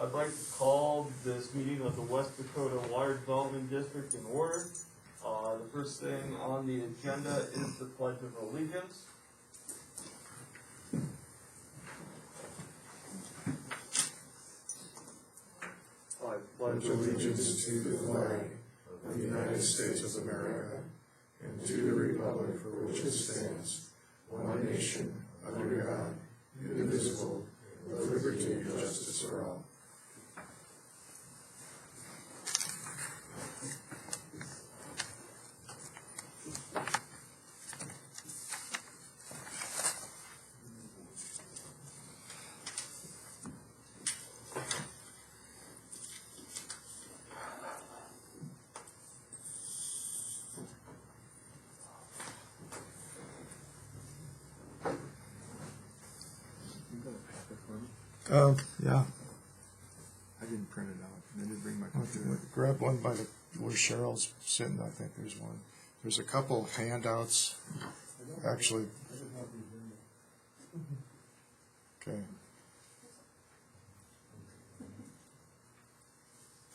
I'd like to call this meeting of the West Dakota Water Development District in order. The first thing on the agenda is the Pledge of Allegiance. I pledge allegiance to the flag of the United States of America and to the republic for which it stands, one nation, under God, indivisible, with liberty and justice for all. Yeah. I didn't print it out. I didn't bring my computer. Grab one by the where Cheryl's sitting. I think there's one. There's a couple handouts. Actually. Okay.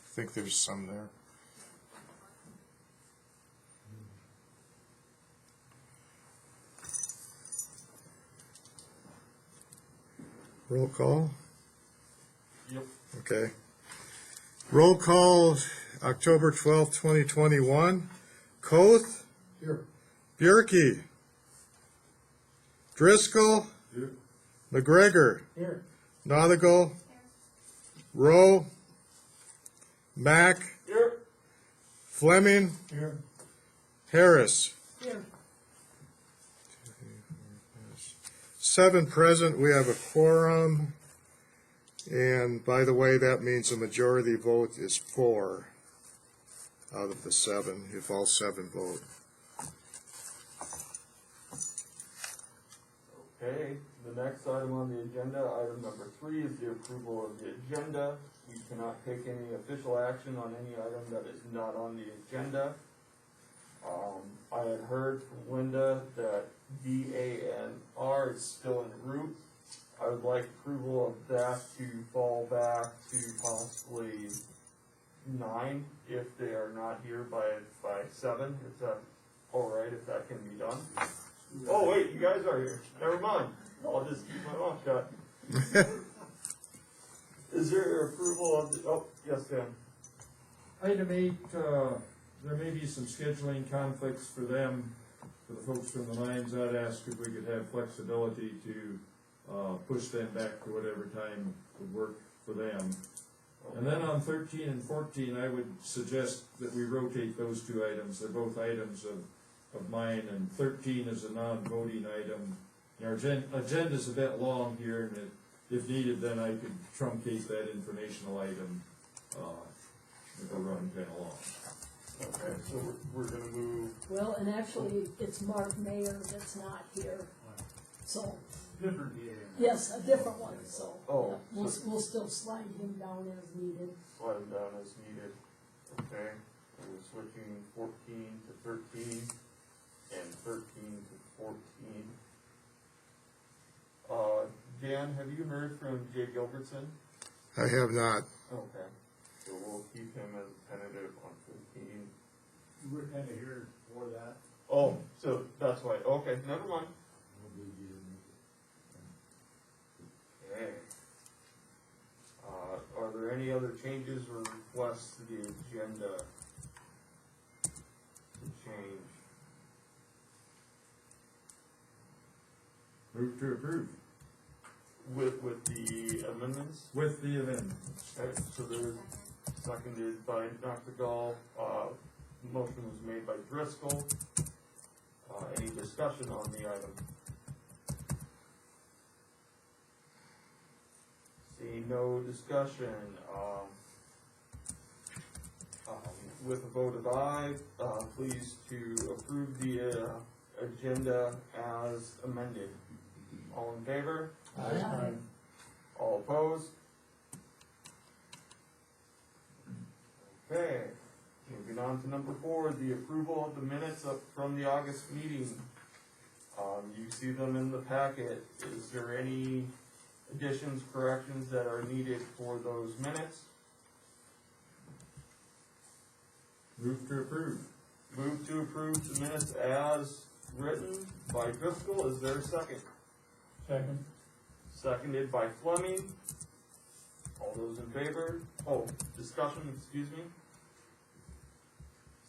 I think there's some there. Roll call. Yep. Okay. Roll call, October 12th, 2021. Koth. Here. Bjerke. Driscoll. Here. McGregor. Here. Nautigal. Rowe. Mack. Here. Fleming. Here. Harris. Here. 7 present. We have a quorum. And by the way, that means a majority vote is 4 out of the 7, if all 7 vote. Okay, the next item on the agenda, item number 3, is the approval of the agenda. We cannot take any official action on any item that is not on the agenda. I had heard from Linda that DANR is still en route. I would like approval of that to fall back to possibly 9 if they are not here by 7. Is that all right if that can be done? Oh wait, you guys are here. Never mind. I'll just keep my mouth shut. Is there approval of the? Oh yes, Dan. Item 8, there may be some scheduling conflicts for them, for the folks from the mines. I'd ask if we could have flexibility to push them back to whatever time would work for them. And then on 13 and 14, I would suggest that we rotate those 2 items. They're both items of mine, and 13 is a non-voting item. Our agenda's a bit long here, and if needed, then I could truncate that informational item if we're running kind of long. Okay, so we're gonna move. Well, and actually, it's Mark Mayer that's not here, so. Different DA. Yes, a different one, so. Oh. Yeah, we'll still slide him down as needed. Slide them down as needed. Okay, so we're switching 14 to 13 and 13 to 14. Dan, have you heard from Jay Gilbertson? I have not. Okay, so we'll keep him as a tentative on 15. You were kind of here for that. Oh, so that's why. Okay, never mind. Okay. Are there any other changes or requests to the agenda to change? Move to approve With the amendments? with the amendments. Okay, so there's seconded by Dr. Gall. Motion was made by Driscoll. Any discussion on the item? See no discussion. With a vote of aye, please to approve the agenda as amended. All in favor? Aye. All opposed? Okay, moving on to number 4, the approval of the minutes from the August meeting. You see them in the packet. Is there any additions, corrections that are needed for those minutes? Move to approve. Move to approve the minutes as written by Driscoll. Is there a second? Second. Seconded by Fleming. All those in favor? Oh, discussion, excuse me.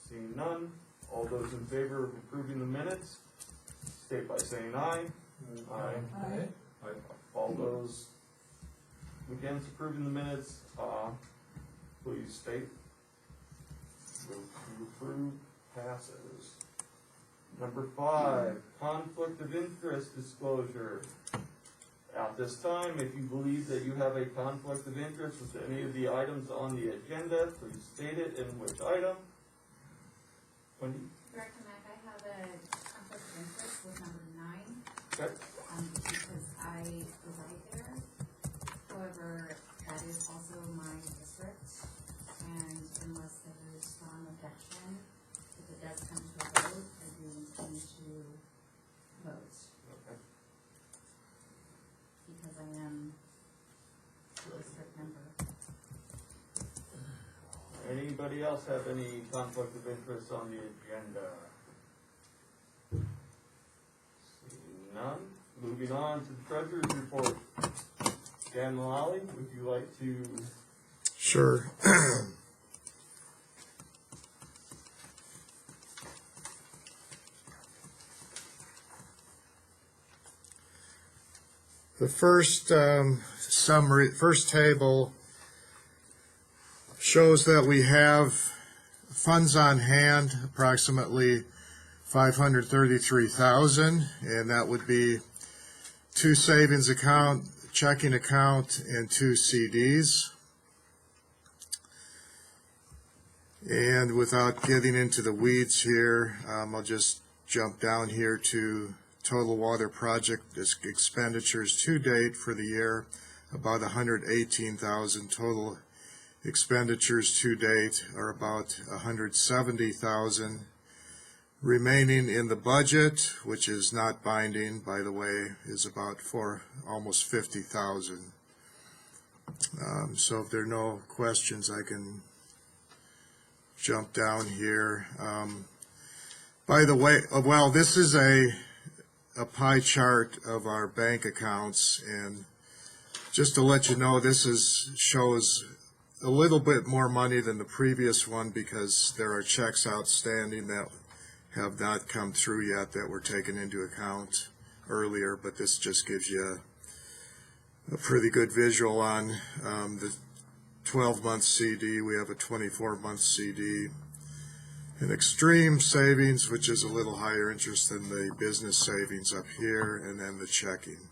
Seeing none. All those in favor of approving the minutes, state by saying aye. Aye. Aye. All those against approving the minutes, please state. Move to approve passes. Number 5, conflict of interest disclosure. At this time, if you believe that you have a conflict of interest with any of the items on the agenda, please state it in which item. Wendy? Director Mack, I have a conflict of interest with number 9, Okay. because I reside there. However, that is also my district, and unless there is strong objection, if it does come to a vote, I do intend to vote, Okay. because I am a district member. Anybody else have any conflict of interest on the agenda? Seeing none. Moving on to the treasurer's report. Dan Mullally, would you like to? Sure. The first summary, first table shows that we have funds on hand, approximately 533,000, and that would be 2 savings account, checking account, and 2 CDs. And without getting into the weeds here, I'll just jump down here to total water project expenditures to date for the year, about 118,000. Total expenditures to date are about 170,000. Remaining in the budget, which is not binding, by the way, is about almost 50,000. So if there are no questions, I can jump down here. By the way, well, this is a pie chart of our bank accounts, and just to let you know, this shows a little bit more money than the previous one because there are checks outstanding that have not come through yet that were taken into account earlier, but this just gives you a pretty good visual on the 12-month CD. We have a 24-month CD. An extreme savings, which is a little higher interest than the business savings up here, and then the checking.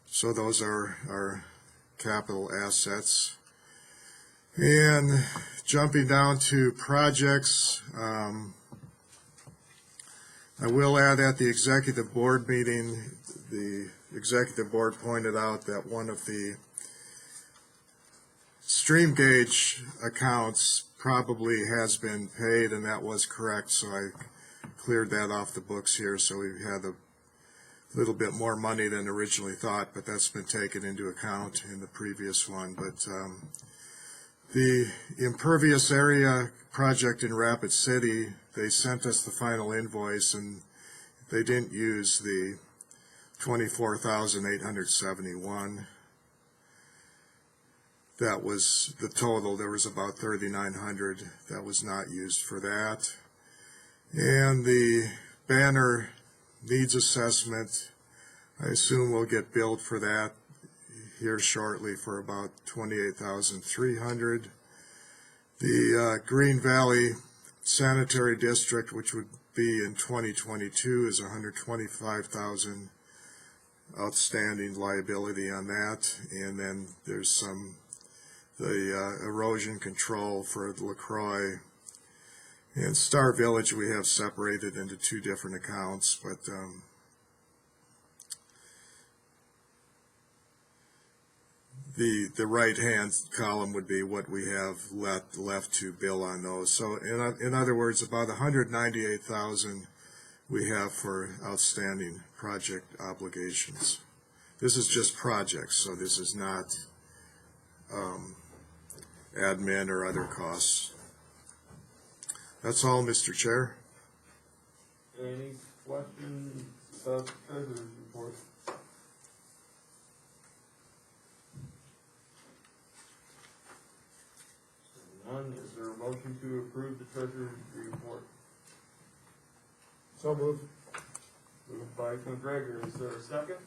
So those are our capital assets. And jumping down to projects, I will add at the executive board meeting, the executive board pointed out that one of the stream gauge accounts probably has been paid, and that was correct, so I cleared that off the books here, so we had a little bit more money than originally thought, but that's been taken into account in the previous one. But the impervious area project in Rapid City, they sent us the final invoice, and they didn't use the $24,871. That was the total. There was about $3,900 that was not used for that. And the banner needs assessment, I assume we'll get billed for that here shortly for about $28,300. The Green Valley Sanitary District, which would be in 2022, is $125,000 outstanding liability on that. And then there's the erosion control for LaCroix and Star Village we have separated into 2 different accounts, but the right hand column would be what we have left to bill on those. So in other words, about $198,000 we have for outstanding project obligations. This is just projects, so this is not admin or other costs. That's all, Mr. Chair. Any questions about the treasurer's report? None, is there a motion to approve the treasurer's report? So moved. Moved by McGregor, is there a second?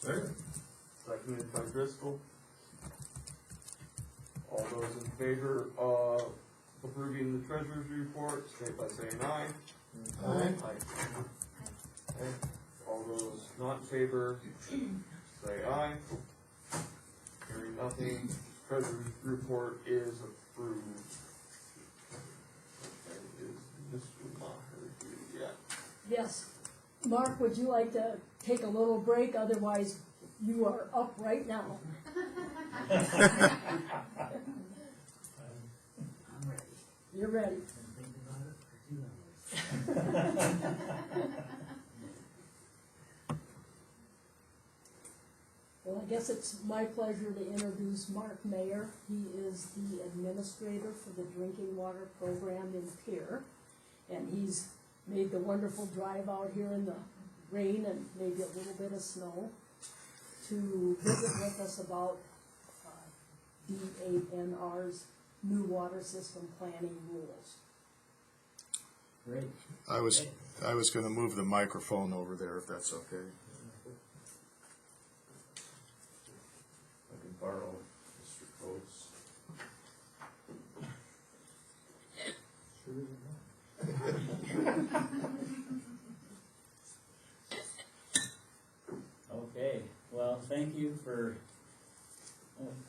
Second. Seconded by Driscoll. All those in favor of approving the treasurer's report, state by saying aye. Aye. Okay. All those not in favor, say aye. Hearing nothing, treasurer's report is approved. Okay, is Mr. Maher here yet? Yes. Mark, would you like to take a little break? Otherwise, you are up right now. I'm ready. You're ready. Think about it for 2 hours. Well, I guess it's my pleasure to introduce Mark Mayer. He is the administrator for the drinking water program in Pierre. And he's made the wonderful drive out here in the rain and maybe a little bit of snow to visit with us about D8NR's new water system planning rules. Great. I was gonna move the microphone over there if that's okay. I can borrow Mr. Coates. Okay, well, thank you for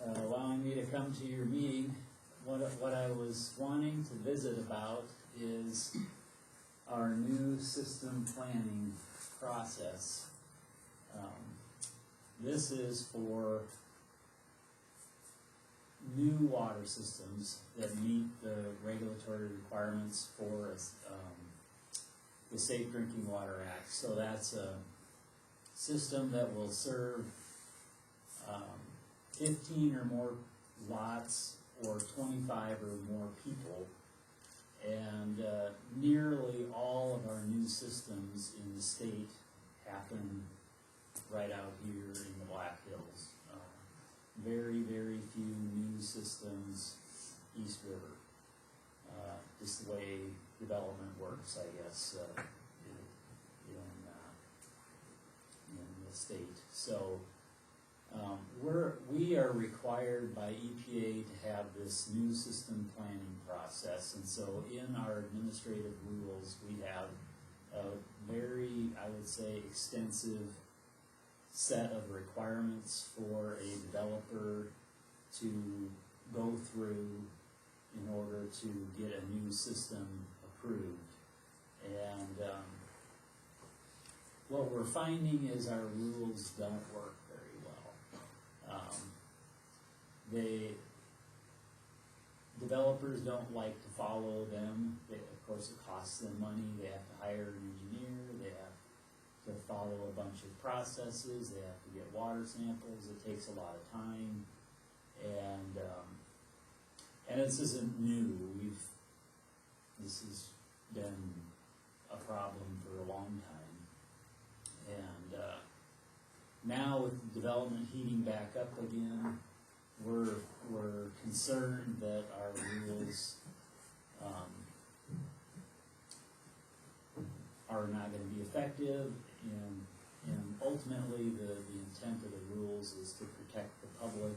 allowing me to come to your meeting. What I was wanting to visit about is our new system planning process. This is for new water systems that meet the regulatory requirements for the Safe Drinking Water Act. So that's a system that will serve 15 or more lots or 25 or more people. And nearly all of our new systems in the state happen right out here in the Black Hills. Very, very few new systems East River. Just the way development works, I guess, in the state. So we are required by EPA to have this new system planning process, and so in our administrative rules, we have a very, I would say, extensive set of requirements for a developer to go through in order to get a new system approved. And what we're finding is our rules don't work very well. Developers don't like to follow them. Of course, it costs them money. They have to hire an engineer. They have to follow a bunch of processes. They have to get water samples. It takes a lot of time, and this isn't new. This has been a problem for a long time, and now with development heating back up again, we're concerned that our rules are not going to be effective, and ultimately the intent of the rules is to protect the public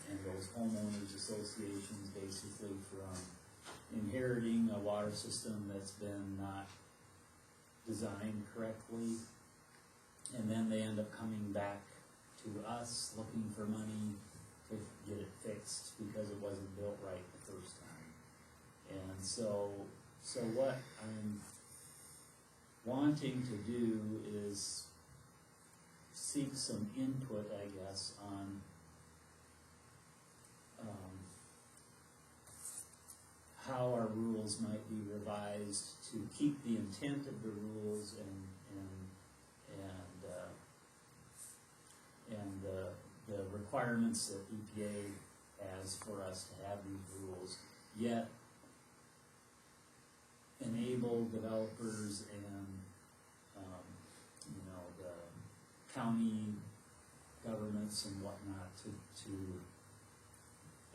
and those homeowners associations basically from inheriting a water system that's been not designed correctly, and then they end up coming back to us looking for money to get it fixed because it wasn't built right the first time. And so what I'm wanting to do is seek some input, I guess, on how our rules might be revised to keep the intent of the rules and the requirements that EPA has for us to have these rules, yet enable developers and, the county governments and whatnot to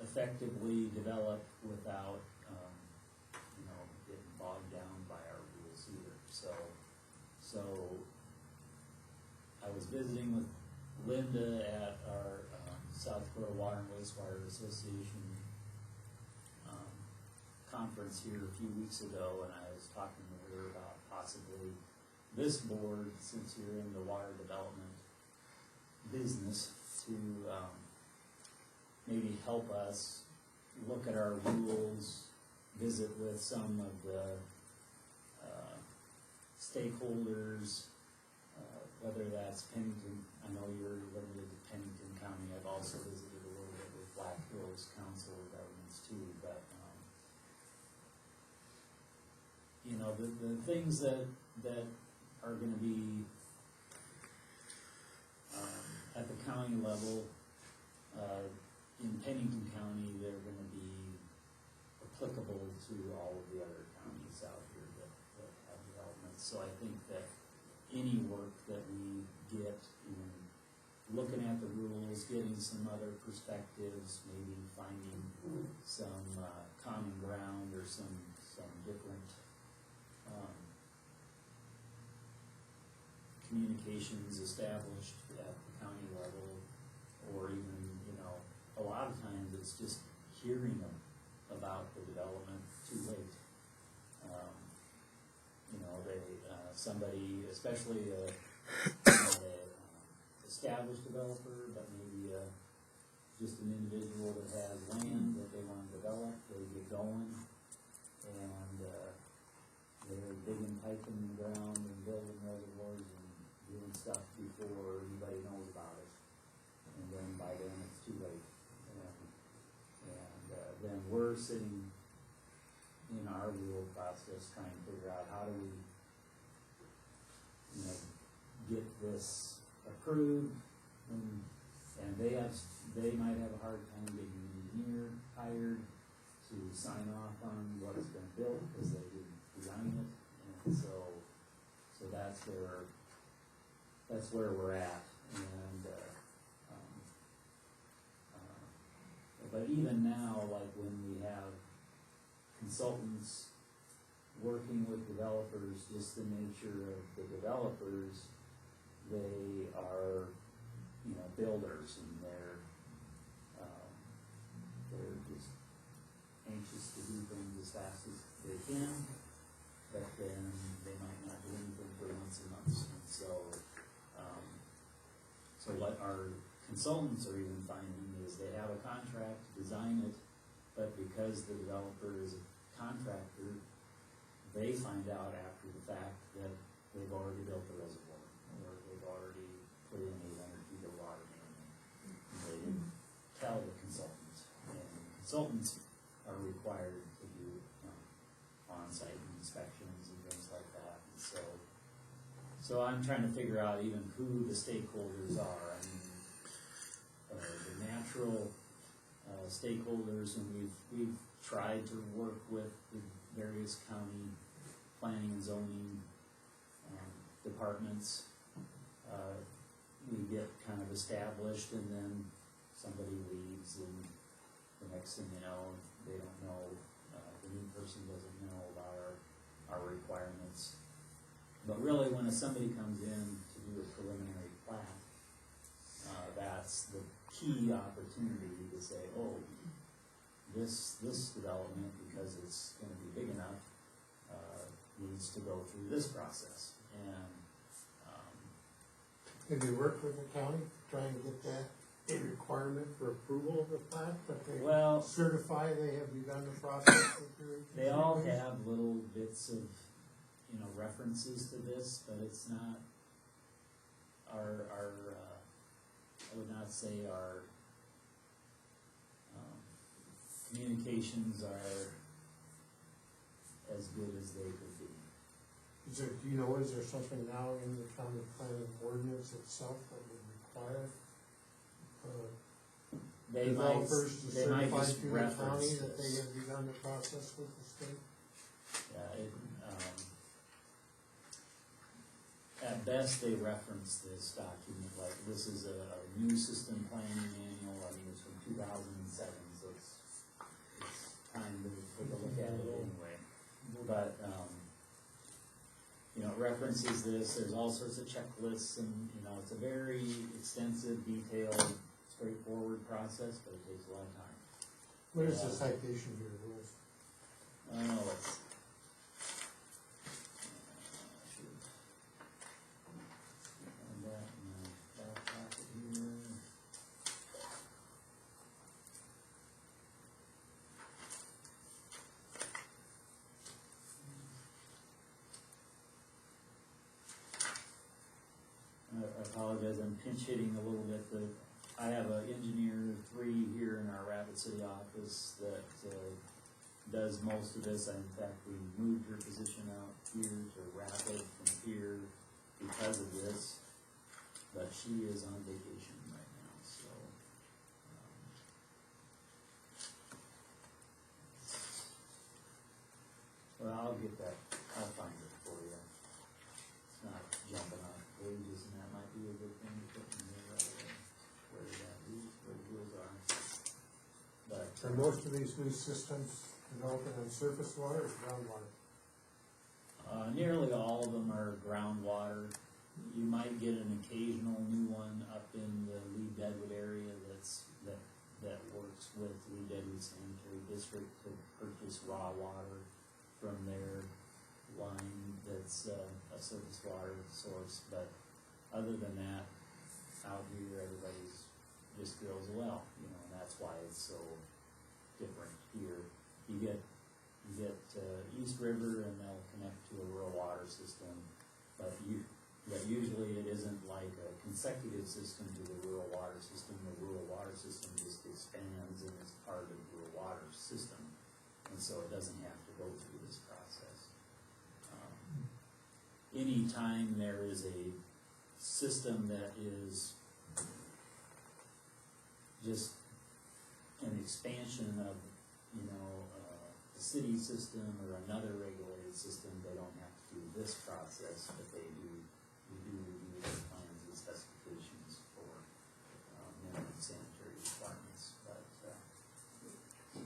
effectively develop without, getting bogged down by our rules either. So I was visiting with Linda at our South Dakota Water and Wastewater Association conference here a few weeks ago, and I was talking to her about possibly this board, since you're in the water development business, to maybe help us look at our rules, visit with some of the stakeholders, whether that's Pennington. I know you're limited to Pennington County. I've also visited a little bit with Black Hills Council of Governments too, but the things that are going to be at the county level, in Pennington County, they're going to be applicable to all of the other counties out here that have developments. So I think that any work that we get in looking at the rules, getting some other perspectives, maybe finding some common ground or some different communications established at the county level, or even, a lot of times it's just hearing about the development too late. Somebody, especially not a established developer, but maybe just an individual that has land that they want to develop, they get going, and they're digging pipe in the ground and building reservoirs and doing stuff before anybody knows about it. And then by then it's too late. And then we're sitting in our rule process trying to figure out how do we, get this approved, and they might have a hard time getting an engineer hired to sign off on what it's been built because they didn't design it, and so that's where we're at, and but even now, like when we have consultants working with developers, just the nature of the developers, they are, builders, and they're just anxious to do things as fast as they can, but then they might not do anything for months and months. And so what our consultants are even finding is they have a contract to design it, but because the developer is a contractor, they find out after the fact that they've already built the reservoir, or they've already put in 800 feet of water main. They didn't tell the consultants, and consultants are required to do on-site inspections and things like that. And so I'm trying to figure out even who the stakeholders are. I mean, the natural stakeholders, and we've tried to work with the various county planning and zoning departments. We get kind of established, and then somebody leaves, and the next thing you know, they don't know, the new person doesn't know about our requirements. But really, when somebody comes in to do a preliminary plat, that's the key opportunity to say, oh, this development, because it's going to be big enough, needs to go through this process. And Have you worked with the county trying to get that a requirement for approval of the plat, but they certify they have begun the process? They all have little bits of, references to this, but it's not our I would not say our communications are as good as they could be. Is there, do you know, is there something now in the county planning ordinance itself that would require, They might, developers to they might certify just to the reference county that they this. have begun the process with the state? Yeah, at best, they reference this document, like, this is a new system planning manual, I mean, it's from 2007, so it's time to take a look at it anyway. But, you know, it references this, there's all sorts of checklists, and, you know, it's a very extensive, detailed, straightforward process, but it takes a lot of time. Where's the citation here, Louis? Oh, it's. And that in my back pocket here. I apologize, I'm pinch hitting a little bit. I have an engineer 3 here in our Rapid City office that does most of this. In fact, we moved her position out here to Rapid from here because of this, but she is on vacation right now, so. Well, I'll get that, I'll find it for you. It's not jumping off pages, and that might be a good thing to put in there right away, where the rules are. But. Are most of these new systems developing on surface water or groundwater? Nearly all of them are groundwater. You might get an occasional new one up in the Lee Deadwood area that works with Lee Deadwood Sanitary District to purchase raw water from their line that's a surface water source. But other than that, out here everybody's just drills a well, you know, and that's why it's so different here. You get East River and they'll connect to a rural water system, but usually it isn't like a consecutive system to the rural water system. The rural water system just expands and is part of the rural water system, and so it doesn't have to go through this process. Anytime there is a system that is just an expansion of, you know, a city system or another regulated system, they don't have to do this process, but we do review their plans and specifications for minimum sanitary requirements. But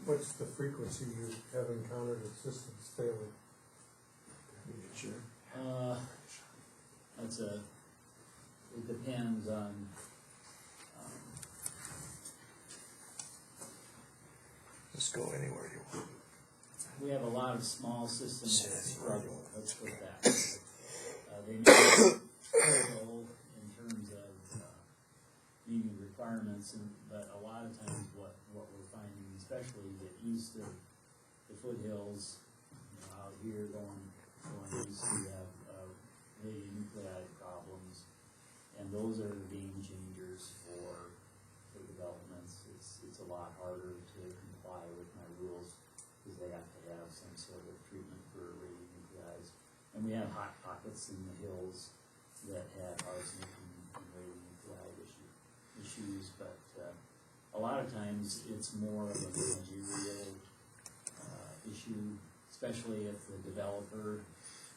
What's the frequency you have encountered of systems failing? it depends on. Just go anywhere you want. We have a lot of small systems that struggle, let's put that. They may struggle in terms of meeting requirements, but a lot of times what we're finding, especially the east of the foothills, you know, out here going east, we have radionuclide problems, and those are game changers for developments. It's a lot harder to comply with my rules, because they have to have some sort of treatment for radionuclides. And we have hot pockets in the hills that have arsenic and radionuclide issues, but a lot of times it's more of a managerial issue, especially if the developer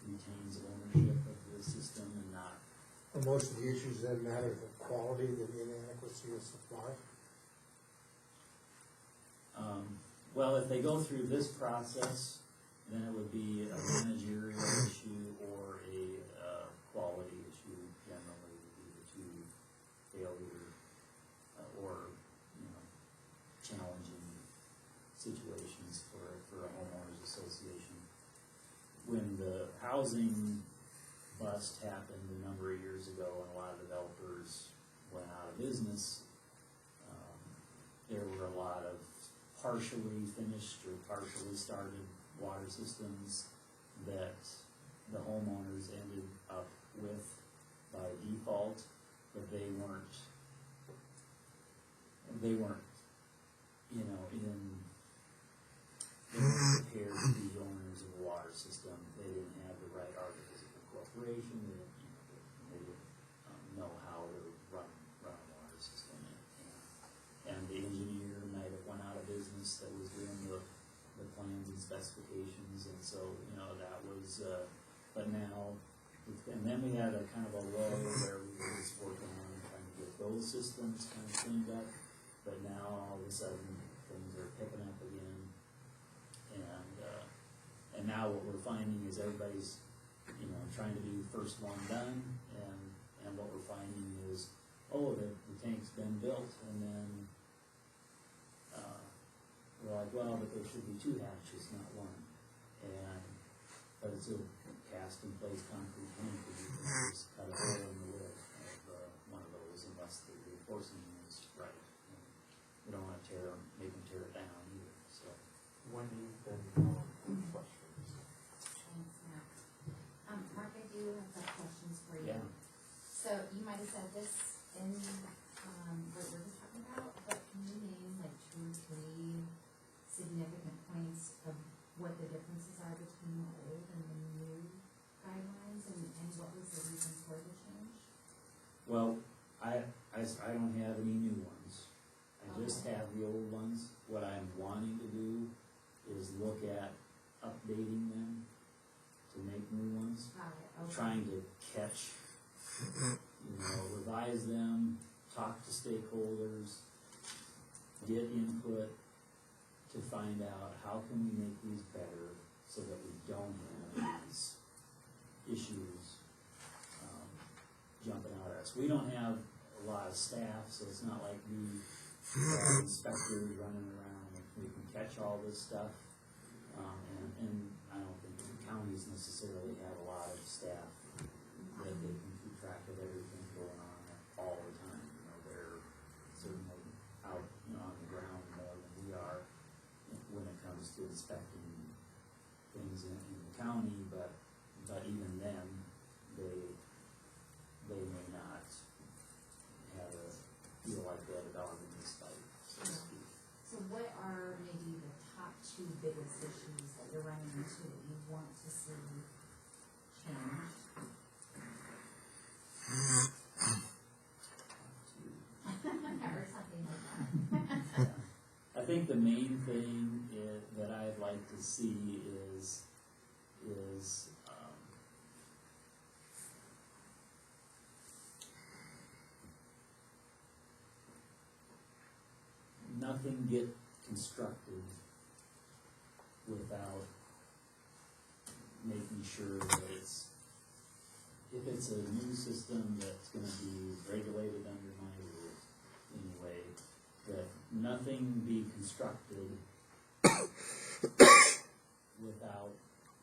retains ownership of the system and not. And most of the issues then matter the quality, the inadequacy of supply? Well, if they go through this process, then it would be a managerial issue or a quality issue. Generally, would be the two failure or, you know, challenging situations for a homeowners association. When the housing bust happened a number of years ago, and a lot of developers went out of business, there were a lot of partially finished or partially started water systems that the homeowners ended up with by default, but they weren't, you know, they weren't prepared to be owners of a water system. specifications, and so, you know, that was, but now, and then we had a kind of a lull where we were just working on trying to get those systems kind of cleaned up, but now all of a sudden, things are picking up again. And now what we're finding is everybody's, you know, trying to do first one done, and what we're finding is, oh, the tank's been built, and then, we're like, well, but there should be 2 hatches, not 1. But it's a cast in place concrete tank, and you can just cut a hole in the lid of, one of those unless the reinforcing is right. And we don't wanna make them tear it down either, so. When do you then, questions? Thanks, Matt. Mark, I do have some questions for you. Yeah. So you might have said this in, what we're just talking about, but can you name like 2 or 3 significant points of what the differences are between the old and the new guidelines, and what was the reason for the change? Well, I don't have any new ones. I just have the old ones. What I'm wanting to do is look at updating them to make new ones. Got it, okay. Trying to catch, you know, revise them, talk to stakeholders, get input to find out how can we make these better so that we don't have these issues jumping out at us. We don't have a lot of staff, so it's not like we have inspectors running around and we can catch all this stuff. And I don't think the counties necessarily have a lot of staff that they can keep track of everything going on all the time. You know, they're certainly out, you know, on the ground more than we are when it comes to inspecting things in the county, but even then, they may not feel like they have a dog in this fight, so to speak. So what are maybe the top 2 biggest issues that you're running into that you want to see changed? Or something like that. I think the main thing that I'd like to see is nothing get constructed without making sure that if it's a new system that's gonna be regulated under my rules anyway, that nothing be constructed without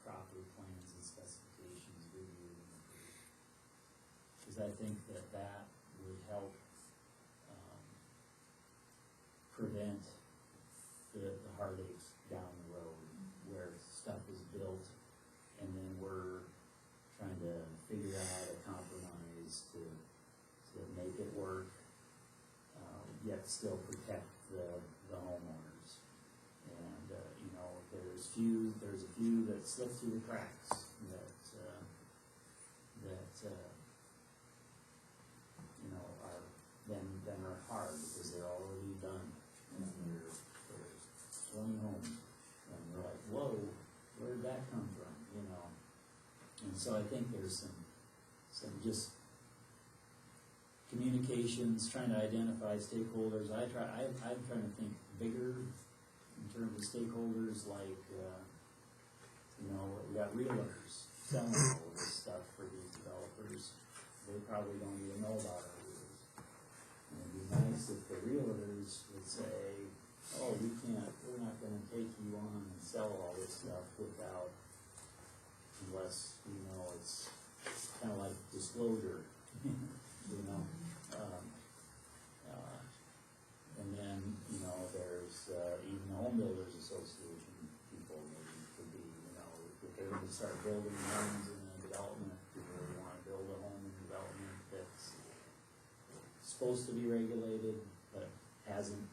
proper plans and specifications reviewed and approved. Because I think that would help prevent the heartaches down the road where stuff is built and then we're trying to figure out a compromise to make it work, yet still protect the homeowners. And, you know, there's a few that slip through the cracks that you know, are hard because they're already done. And there's 20 homes, and we're like, whoa, where did that come from, you know? And so I think there's some just communications, trying to identify stakeholders. I'm trying to think bigger in terms of stakeholders, like, you know, we got realtors selling all of this stuff for these developers. They probably don't even know about our rules. And it'd be nice if the realtors would say, oh, we're not gonna take you on and sell all this stuff unless, you know, it's kinda like disclosure, you know? And then, you know, there's, even the Home Builders Association people maybe could be, you know, if they're gonna start building homes in a development, if they really wanna build a home in development that's supposed to be regulated, but hasn't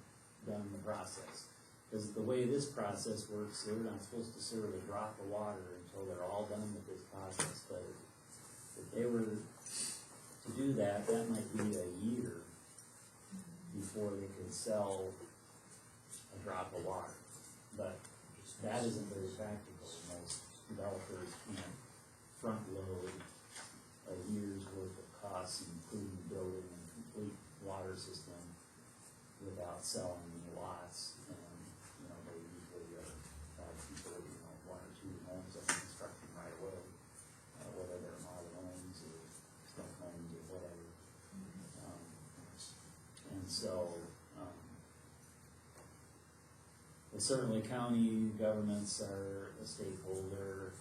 done the process. Because the way this process works, they're not supposed to serve a drop of water until they're all done with this process, but if they were to do that, that might be a year before they could sell a drop of water. But that isn't very practical. Most developers can't front load a year's worth of costs, including building a complete water system, without selling the lots. And, they usually have people, 1 or 2 homes under construction right away, whether they're model homes or stuff homes or whatever. And so, but certainly county governments are a stakeholder.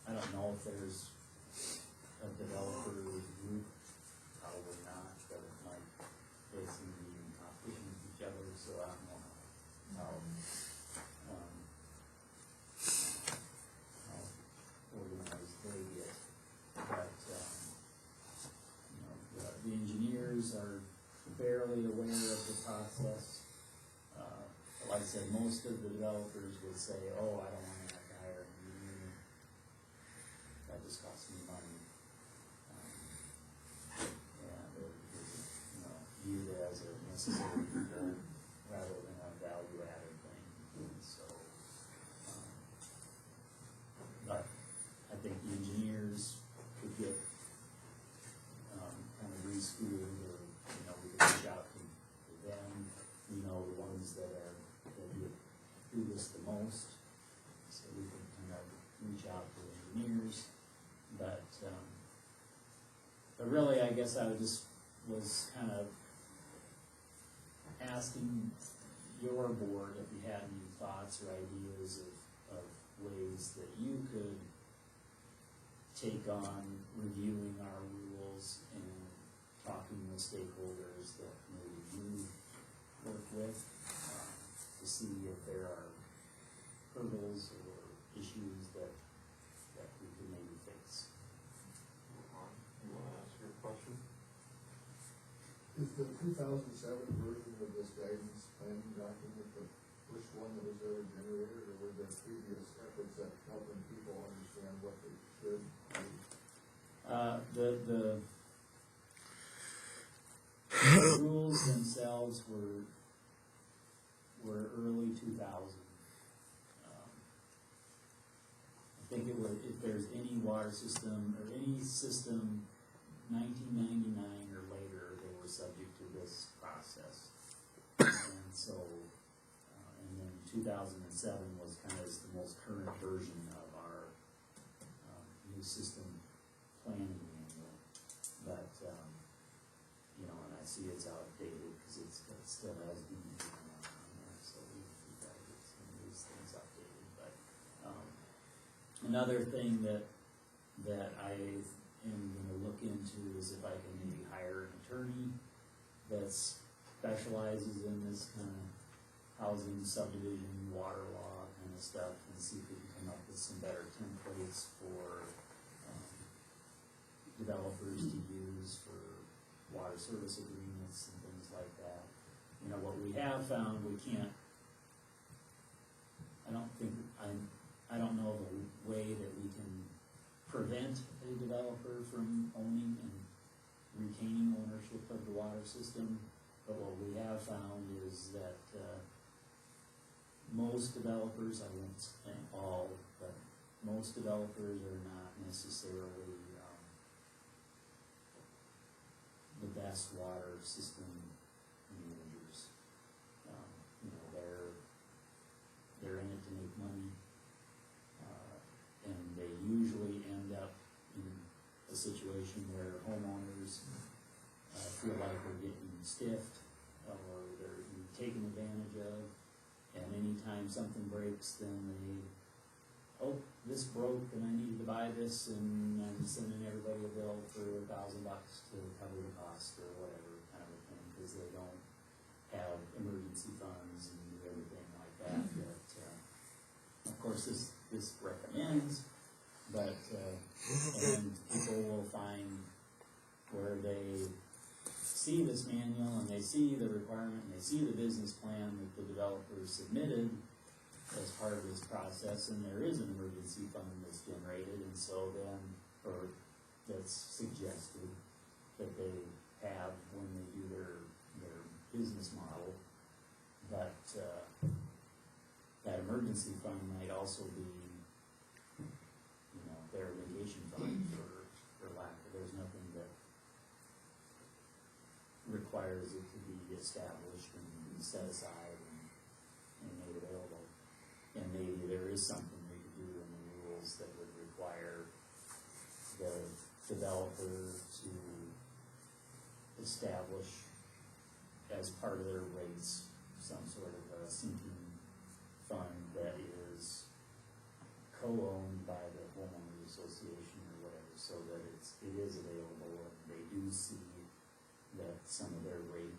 I don't know if there's a developer group, probably not, but it might, they seem to be in competition with each other, so I don't know how organized they get. But, the engineers are fairly aware of the process. Like I said, most of the developers would say, oh, I don't want to have to hire an engineer. That just costs me money. And they're, viewed as a necessary evil rather than a value-added thing. And so, but I think the engineers could get kind of reschooled, or we could reach out to them. The ones that do this the most, so we can kind of reach out to engineers. But really, I guess I was kind of asking your board if you had any thoughts or ideas of ways that you could take on reviewing our rules and talking with stakeholders that maybe you work with, to see if there are hurdles or issues that we could maybe fix. You wanna ask your question? Is the 2007 version of this guidance planning document the first one that was ever generated, or were there previous efforts at helping people understand what they should do? The rules themselves were early 2000. I think it was, if there's any water system or any system 1999 or later, they were subject to this process. And so, and then 2007 was kind of the most current version of our new system planning manual. But, and I see it's outdated because it still has been on there, so we've got to get some of these things updated. But another thing that I am going to look into is if I can maybe hire an attorney that specializes in this kind of housing subdivision, water law kind of stuff, and see if we can come up with some better templates for developers to use for water service agreements and things like that. What we have found, we can't, I don't know the way that we can prevent a developer from owning and retaining ownership of the water system, but what we have found is that most developers, I won't say all, but most developers are not necessarily the best water system managers. They're in it to make money, and they usually end up in a situation where homeowners feel like they're getting stiffed or they're being taken advantage of, and anytime something breaks, then they, oh, this broke and I needed to buy this, and I'm sending everybody a bill for $1,000 to cover the cost or whatever kind of a thing, because they don't have emergency funds and everything like that. That of course this recommends, but and people will find where they see this manual and they see the requirement and they see the business plan that the developer submitted as part of this process, and there is an emergency fund that's generated, and so then, or that's suggested that they have when they do their business model, but that emergency fund might also be, their vacation fund for lack of, there's nothing that requires it to be established and set aside and made available. And maybe there is something we could do in the rules that would require the developer to establish as part of their rates some sort of a sinking fund that is co-owned by the homeowners association or whatever, so that it is available and they do see that some of their rate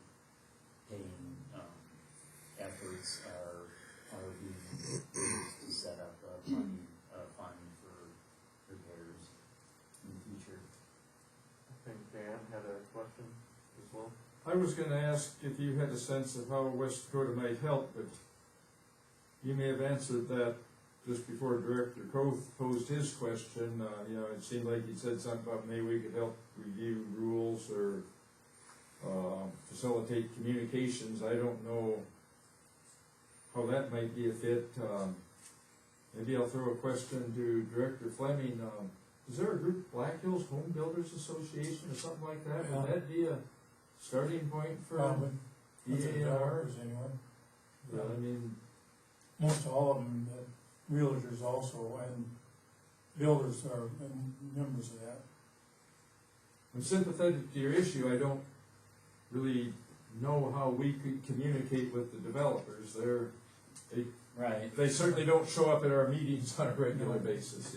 paying efforts are being used to set up a fund for repairs in the future. I think Dan had a question as well. I was gonna ask if you had a sense of how West Dakota might help, but you may have answered that just before Director Coth posed his question. It seemed like he said something about maybe we could help review rules or facilitate communications. I don't know how that might be a fit. Maybe I'll throw a question to Director Fleming. Is there a group, Black Hills Home Builders Association or something like that? Would that be a starting point for developers anyway. Yeah, I mean, Most all of them, realtors also, and builders are members of that. I'm sympathetic to your issue. I don't really know how we could communicate with the developers. Right. They certainly don't show up at our meetings on a regular basis,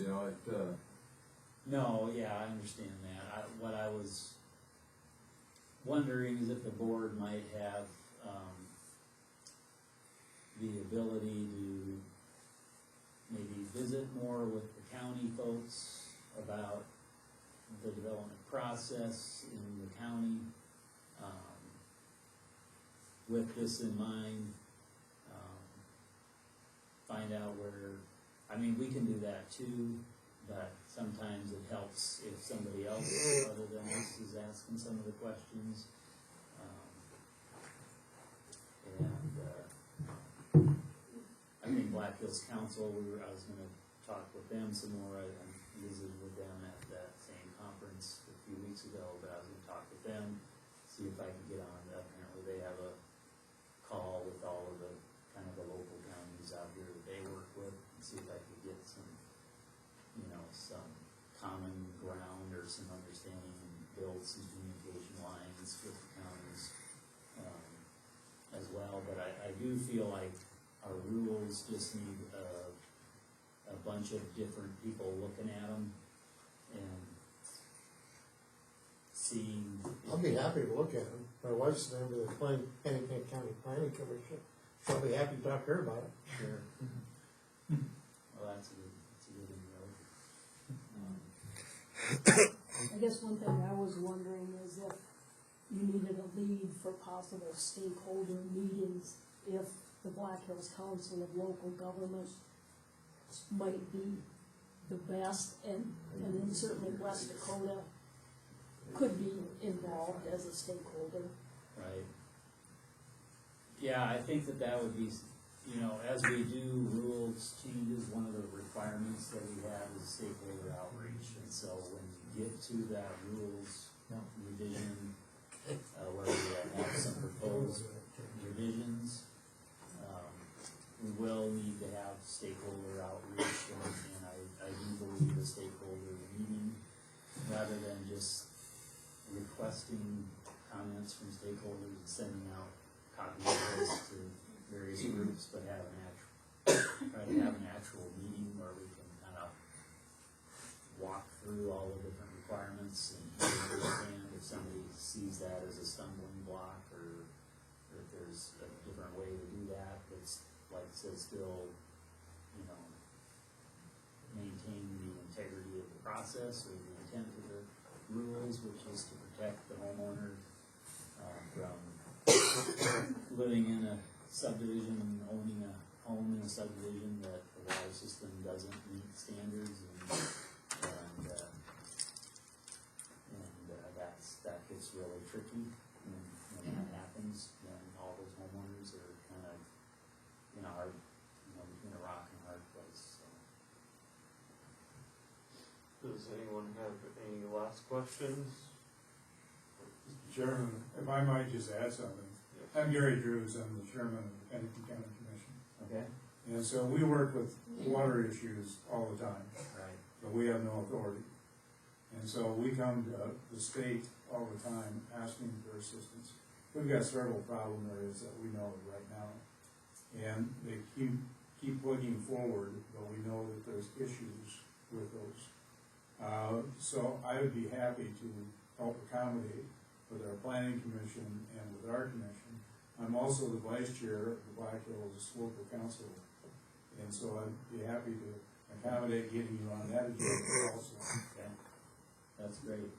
No, yeah, I understand that. What I was wondering is if the board might have the ability to maybe visit more with the county folks about the development process in the county, with this in mind, find out we can do that too, but sometimes it helps if somebody else other than us is asking some of the questions. I think Black Hills Council, I was gonna talk with them some more. I visited with them at that same conference a few weeks ago, but I was gonna talk with them, see if I can get on. Apparently they have a call with all of the local counties out here that they work with, and see if I could get some common ground or some understanding and build some communication lines with the counties as well. But I do feel like our rules just need a bunch of different people looking at them and seeing. I'll be happy to look at them. My wife's a member of the Pennington County Planning Commission. So I'll be happy to talk to her about it. Sure. Well, that's a good I guess one thing I was wondering is if you needed a lead for possible stakeholder meetings, if the Black Hills Council of Local Government might be the best, and then certainly West Dakota could be involved as a stakeholder. Right. Yeah, I think that would be, as we do rules changes, one of the requirements that we have is stakeholder outreach. And so when you get to that rules revision, where we have some proposed revisions, we will need to have stakeholder outreach, and I do believe a stakeholder meeting, rather than just requesting comments from stakeholders and sending out copies of those to various groups, but try to have an actual meeting where we can kind of walk through all the different requirements and understand if somebody sees that as a stumbling block, or if there's a different way to do that that's, like I said, still, maintaining the integrity of the process or the intent of the rules, which is to protect the homeowner from living in a subdivision and owning a home in a subdivision that the water system doesn't meet standards, that gets really tricky when that happens. Then all those homeowners are kind of in a rock anyone have any last questions? Mr. Chairman, if I might just add something. I'm Gary Drews, I'm the chairman of the Pennington County Commission. Okay, And so we work with water issues all the time, right, but we have no authority. And so we come to the state all the time asking for assistance. We've got several problem areas that we know of right now. And they keep looking forward, but we know that there's issues with those. So I would be happy to help accommodate with our planning commission and with our commission. I'm also the vice chair of the Black Hills Local Council, and so I'd be happy to accommodate getting you on that agenda also. okay, that's great.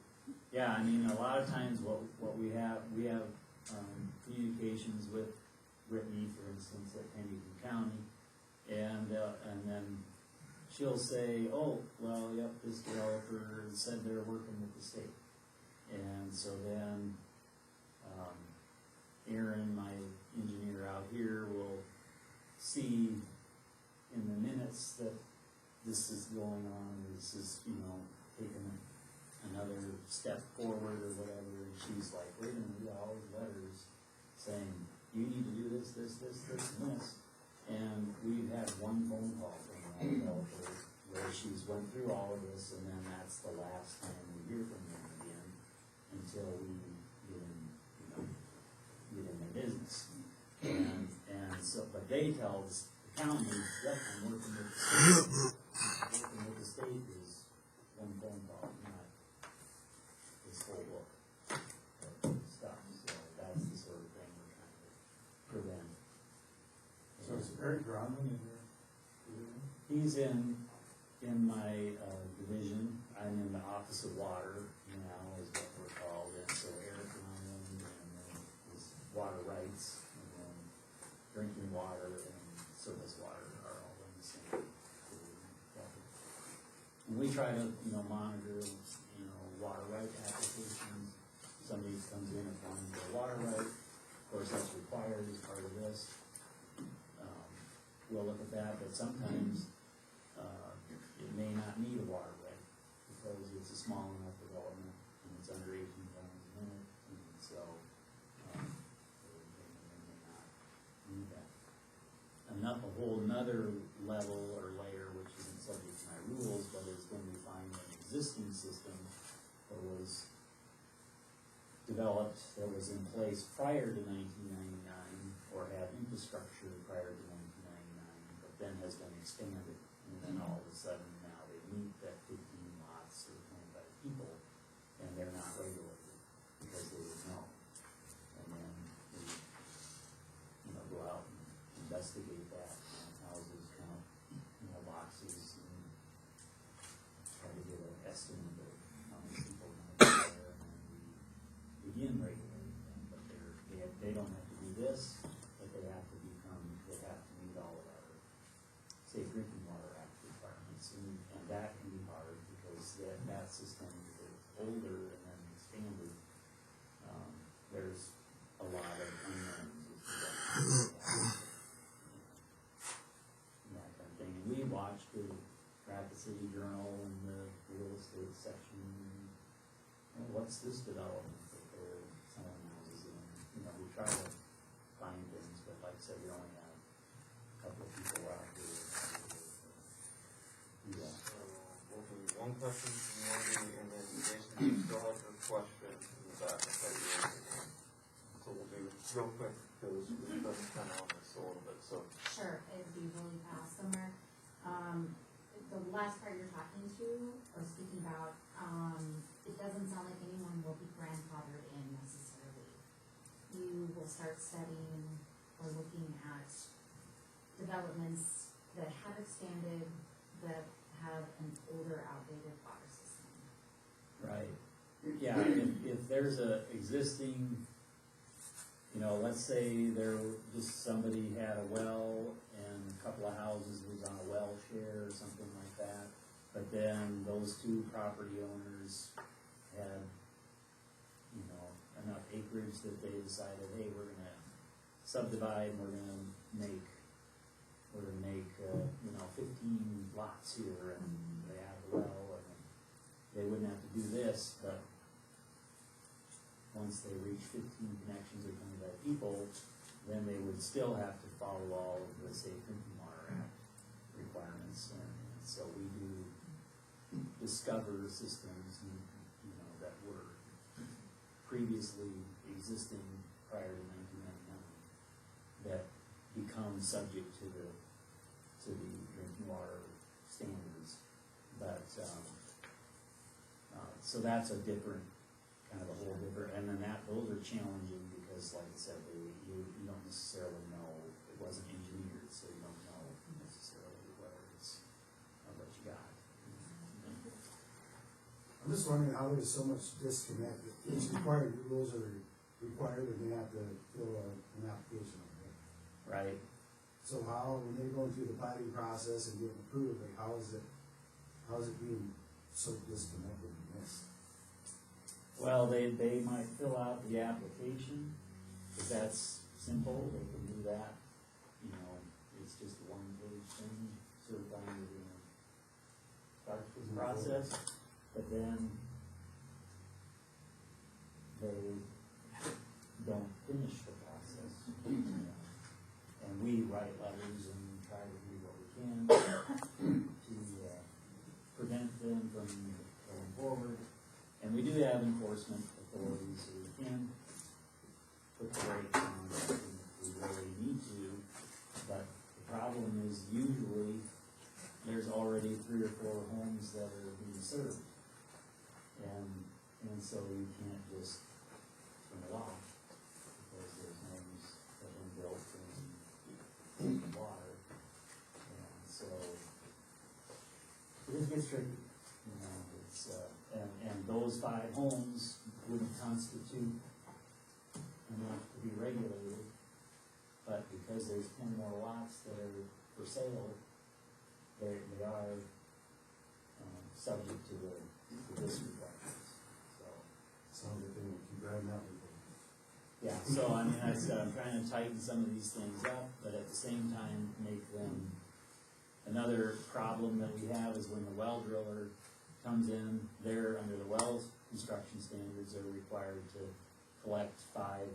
Yeah, I mean, a lot of times what we have communications with Brittany, for instance, at Pennington County, and then she'll say, oh, well, yep, this developer said they're working with the state. And so then, Aaron, my engineer out here, will see in the minutes that this is going on, this is, taking another step forward or whatever, and she's like, wait a minute, we got all these letters saying, you need to do this, this, and this. And we've had one phone call from the developer where she's went through all of this, and then that's the last time we hear from them again until we get in their business. And so, but they tell the county, yep, I'm working with the state. Working with the state is one phone call, not this whole book of stuff. So that's the sort of thing we're trying to prevent. So it's Eric Gronman in there? He's in my division. I'm in the Office of Water now, is what we're called. And so Eric Gronman, and then his water rights, and then drinking water and surface water are all in the same division. And we try to, monitor, water right applications. Somebody comes in applying for a water right, of course that's required as part of this. We'll look at that, but sometimes it may not need a water right because it's a small enough development and it's under 18 gallons a minute, and so it may not need that. A whole another level or layer, which isn't subject to my rules, but is when we find an existing system that was developed, that was in place prior to 1999, or had infrastructure prior to 1999, but then has been expanded, and then all of a sudden now they meet that 15 lots or 25 people, and they're not regulated because they didn't know. And then we, go out and investigate that, houses, count, boxes, and try to get an estimate of how many people might be there, and then we begin regulating them, but they don't have to do this, but they have to meet all of our Safe Drinking Water Act requirements, and that can be hard because that system is older and then expanded. There's a lot of unknowns as to that kind of thing. And we watch the Rapid City Journal and the real estate section. What's this development that they're selling houses in? We try to find things, but like I said, we only have a couple of people out here. Yeah. So we'll do one question from Wendy, and then Jason, you still have your question in the back. So we'll do real quick because we've been kind of on this a little bit. So Sure, it'd be really fast somewhere. The last part you're talking to or speaking about, it doesn't sound like anyone will be grandfathered in necessarily. You will start studying or looking at developments that have expanded, that have an older, outdated water system. Right. Yeah, if there's a existing, let's say somebody had a well and a couple of houses was on a well share or something like that, but then those two property owners had, enough acreage that they decided, hey, we're gonna subdivide and we're gonna make 15 lots here, and they have a well, and they wouldn't have to do this, but once they reach 15 connections or 25 people, then they would still have to follow all of the Safe Drinking Water Act requirements. And so we do discover systems, you know, that were previously existing prior to 1999 that become subject to the drinking water standards. But so that's a different, kind of a whole different, and then those are challenging because, like I said, you don't necessarily know, it wasn't engineered, so you don't know necessarily whether it's what you got. I'm just wondering how there's so much disconnect. It's required, the rules are required, and they have to fill an application on it. Right. So how, when they're going through the planning process and getting approved, like how is it being so disconnected and missed? Well, they might fill out the application, if that's simple, they can do that. You know, it's just a one-page thing, certifying that you're gonna start this process, but then they don't finish the process. And we write letters and try to do what we can to prevent them from going forward. And we do have enforcement authorities, so we can put the brakes on if we really need to. But the problem is usually there's already 3 or 4 homes that are being served. And so you can't just turn it off because there's homes that have been built in water. And so it gets tricky, you know, it's, and those 5 homes wouldn't constitute enough to be regulated, but because there's 10 more lots that are for sale, they are subject to this requirements. Sounds like they will keep driving out with it. Yeah, so I mean, like I said, I'm trying to tighten some of these things up, but at the same time, make them, another problem that we have is when the well driller comes in, they're under the well construction standards, they're required to collect 5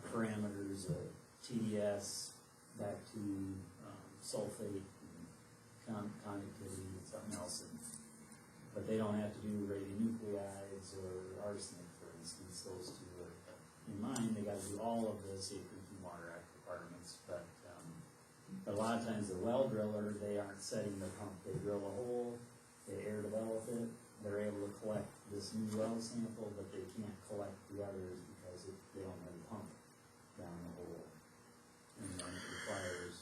parameters of TDS back to sulfate, conductivity, and something else. But they don't have to do radionuclides or arsenic, for instance. Those 2 are in mind. They got to do all of the Safe Drinking Water Act requirements. But a lot of times the well driller, they aren't setting the pump. They drill a hole, they air develop it. They're able to collect this new well sample, but they can't collect the others because they don't have a pump down the hole. And then it requires,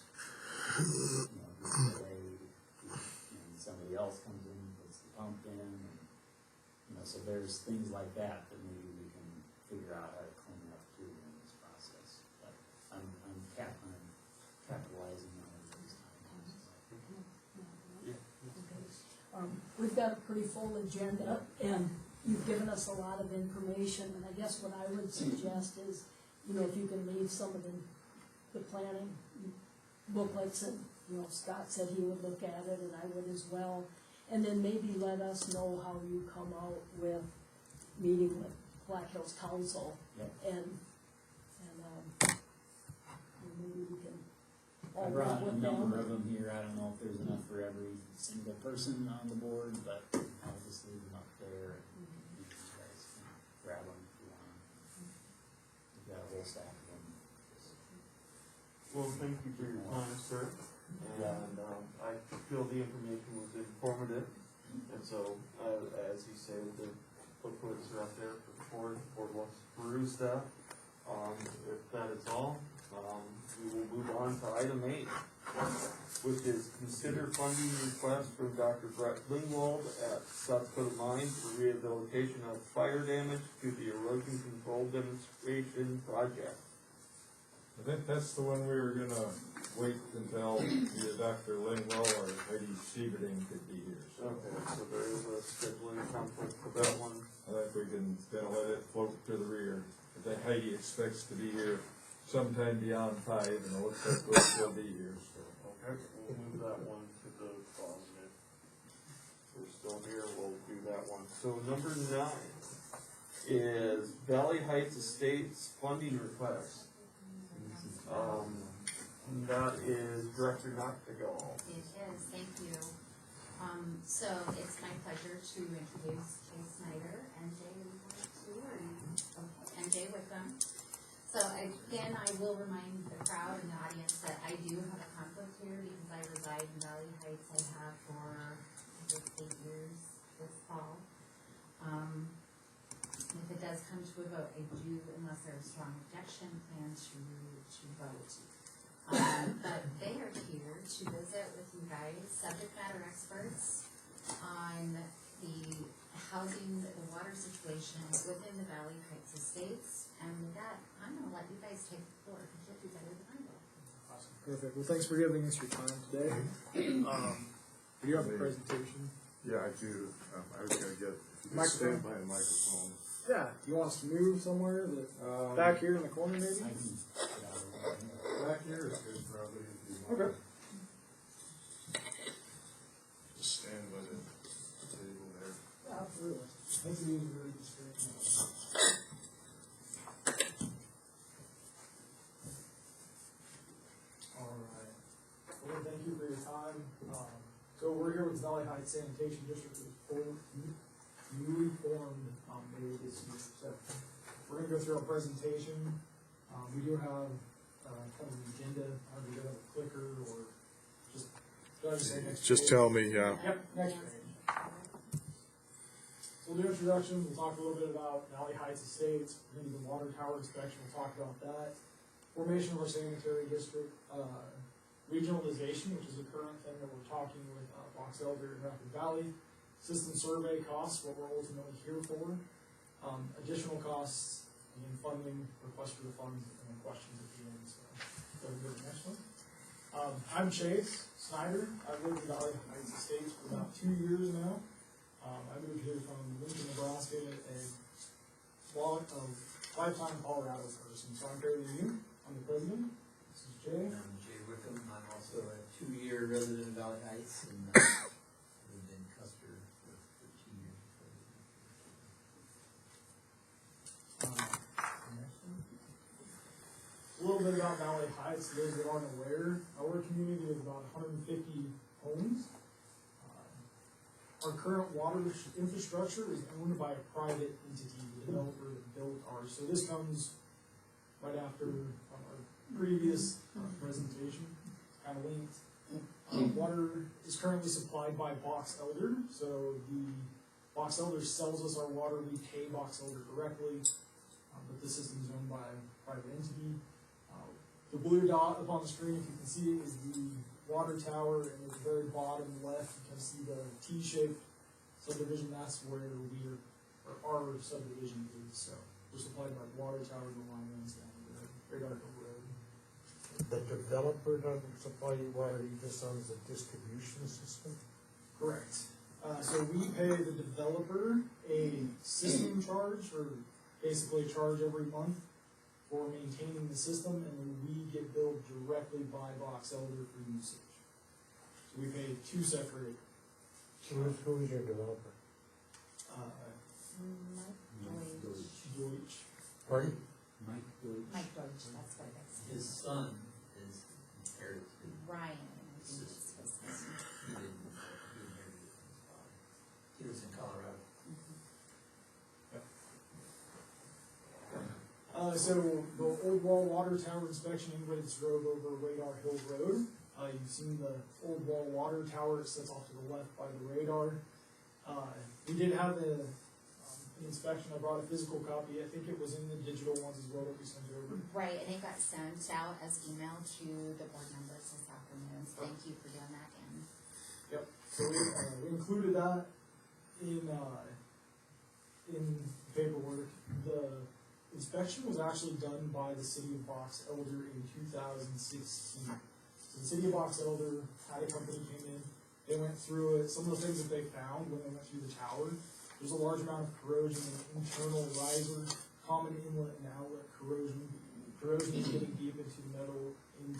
you know, this delay, and somebody else comes in and puts the pump in, and, you know, so there's things like that that maybe we can figure out how to clean up too in this process. But I'm capitalizing on those times. We've got a pretty full agenda, and you've given us a lot of information, and I guess what I would suggest is, you know, if you can leave some of the planning booklets, and, you know, Scott said he would look at it, and I would as well, and then maybe let us know how you come out with meeting with Black Hills Council, Yep. and maybe we can I all brought work a with number them. of them here. I don't know if there's enough for every single person on the board, but I'll just leave them up there, and you guys can grab them if you want. We've got a whole stack of them. Well, thank you for your time, sir. And I feel the information was informative. And so, as you say, the booklets are up there for the board. The board wants to peruse that. If that is all, we will move on to item 8, which is consider funding request from Dr. Brett Lingwald at South Dakota Mine for rehabilitation of fire damage to the erosion control demonstration project. I think that's the one we were gonna wait until either Dr. Lingwell or Heidi Sieberding could be here. So Okay, so there is a scheduling conflict for that one. I think we can then let it float to the rear. I think Heidi expects to be here sometime beyond 5, and it looks like we'll still be here, so. Okay, we'll move that one to the still here, we'll do that one. So number 9 is Valley Heights Estates funding request. That is Director Noctegal. It is, thank you. So it's my pleasure to introduce Jay Snyder and Jay, are you going to, or you, okay, and Jay with them. So again, I will remind the crowd and the audience that I do have a conflict here because I reside in Valley Heights. I have for, I think, 8 years this fall. If it does come to a vote, I do, unless there's strong objection, plan to vote. But they are here to visit with you guys, subject matter experts, on the housing, the water situation within the Valley Heights Estates. And with that, I'm gonna let you guys take the floor, because you'll do better than I will. Awesome, perfect. Well, thanks for giving us your time today. Do you have a presentation? Yeah, I do. I was gonna get, if you could Microphone. stand by a microphone. Yeah. Do you want us to move somewhere? Back here in the corner, maybe? I can get out of the way. Back here is good, probably, if you want. Okay. Just stand by the table there. Yeah, absolutely. Makes it easier to read the screen. All right. Well, thank you for your time. So we're here with Valley Heights Sanitation District, newly formed May this year. So we're gonna go through our presentation. We do have kind of an agenda. Are we gonna have a clicker or just? Should I say next Just page? tell me, yeah. Yep, next page. So we'll do introduction, we'll talk a little bit about Valley Heights Estates, maybe the water tower inspection, we'll talk about that. Formation of our sanitary district, regionalization, which is a current thing that we're talking with Box Elder and Rapid Valley. System survey costs, what we're ultimately here for. Additional costs, again, funding, request for the funds, and then questions at the end. So go to the next one. I'm Chase Snyder. I've lived in Valley Heights Estates for about 2 years now. I moved here from Lindsey, Nebraska, and lifetime Colorado person. So I'm fairly new. I'm the president. This is Jay. I'm Jay Wickham. I'm also a 2-year resident of Valley Heights and lived in Custer for 13 years. A little bit about Valley Heights, those that aren't aware. Our community is about 150 homes. Our current water infrastructure is owned by a private entity, the developer that built ours. So this comes right after our previous presentation, kind of linked. Water is currently supplied by Box Elder. So the Box Elder sells us our water, we pay Box Elder directly, but the system is owned by a private entity. The blue dot up on the screen, if you can see it, is the water tower, and at the very bottom left, you can see the T-shaped subdivision. That's where our subdivision is. So we're supplied by the water tower and the line runs down the Radar Road. The developer doesn't supply you water, you just owns the distribution system? Correct. So we pay the developer a system charge, or basically a charge every month for maintaining the system, and then we get billed directly by Box Elder for usage. So we pay 2 separate. Who is your developer? Deutsch. Pardon? Mike Deutsch. Mike Deutsch, that's what it is. His son is inherited. Ryan. He didn't inherit it from his father. He was in Colorado. So the old wall water tower inspection, anybody that's drove over Radar Hill Road, you've seen the old wall water tower. It sits off to the left by the radar. We did have an inspection. I brought a physical copy. I think it was in the digital ones as well that we sent over. Right, and it got sent out as email to the board members this afternoon. So thank you for doing that, Dan. Yep. So we included that in paperwork. The inspection was actually done by the city of Box Elder in 2016. So the city of Box Elder had a company came in, they went through it. Some of the things that they found when they went through the tower, there's a large amount of corrosion in the internal riser, common inlet and outlet corrosion. Corrosion is getting deep into metal in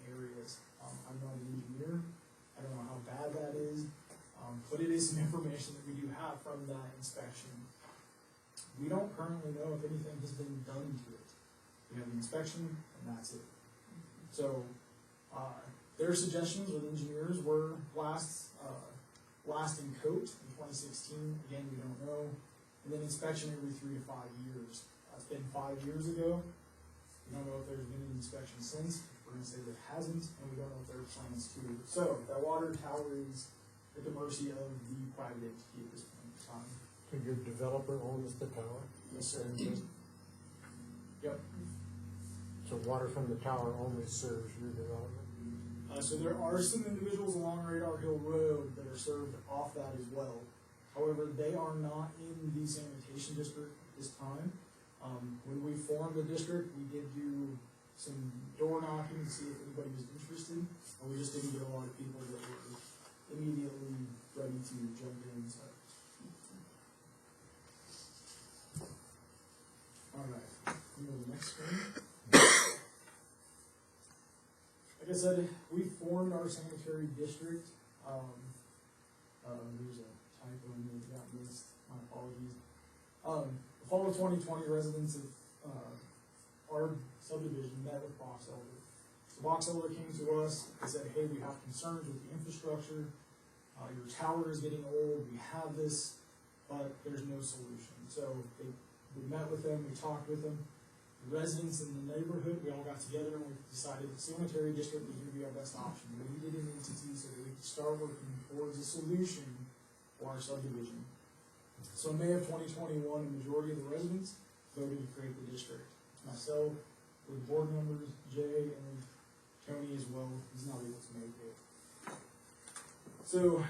areas. I'm not an engineer. I don't know how bad that is. But it is some information that we do have from that inspection. We don't currently know if anything has been done to it. We have the inspection, and that's it. So, their suggestions with engineers were blasting coat in 2016, again, we don't know, and then inspection every 3 to 5 years. That's been 5 years ago. We don't know if there's been an inspection since. We're gonna say there hasn't, and we don't know if there are plans to. So, that water tower is at the mercy of the private entity at this point in time. So your developer owns the tower? Yes, sir. Yep. So water from the tower only serves your development? So there are some individuals along Radar Hill Road that are served off that as well. However, they are not in the sanitation district at this time. When we formed the district, we did do some door knocking to see if anybody was interested, and we just didn't get a lot of people that were immediately ready to jump in. So. All right, we go to the next screen. Like I said, we formed our sanitary district. There's a typo in there that got missed. My apologies. The fall of 2020, residents of our subdivision met with Box Elder. So Box Elder came to us and said, hey, we have concerns with the infrastructure. Your tower is getting old. We have this, but there's no solution. So we met with them. We talked with them. Residents in the neighborhood, we all got together and we decided the sanitary district was going to be our best option. We needed an entity so that we could start working towards a solution for our subdivision. So in May of 2021, the majority of the residents voted to create the district. Myself, with the board members, Jay, and Tony as well, he's not able to make it. So,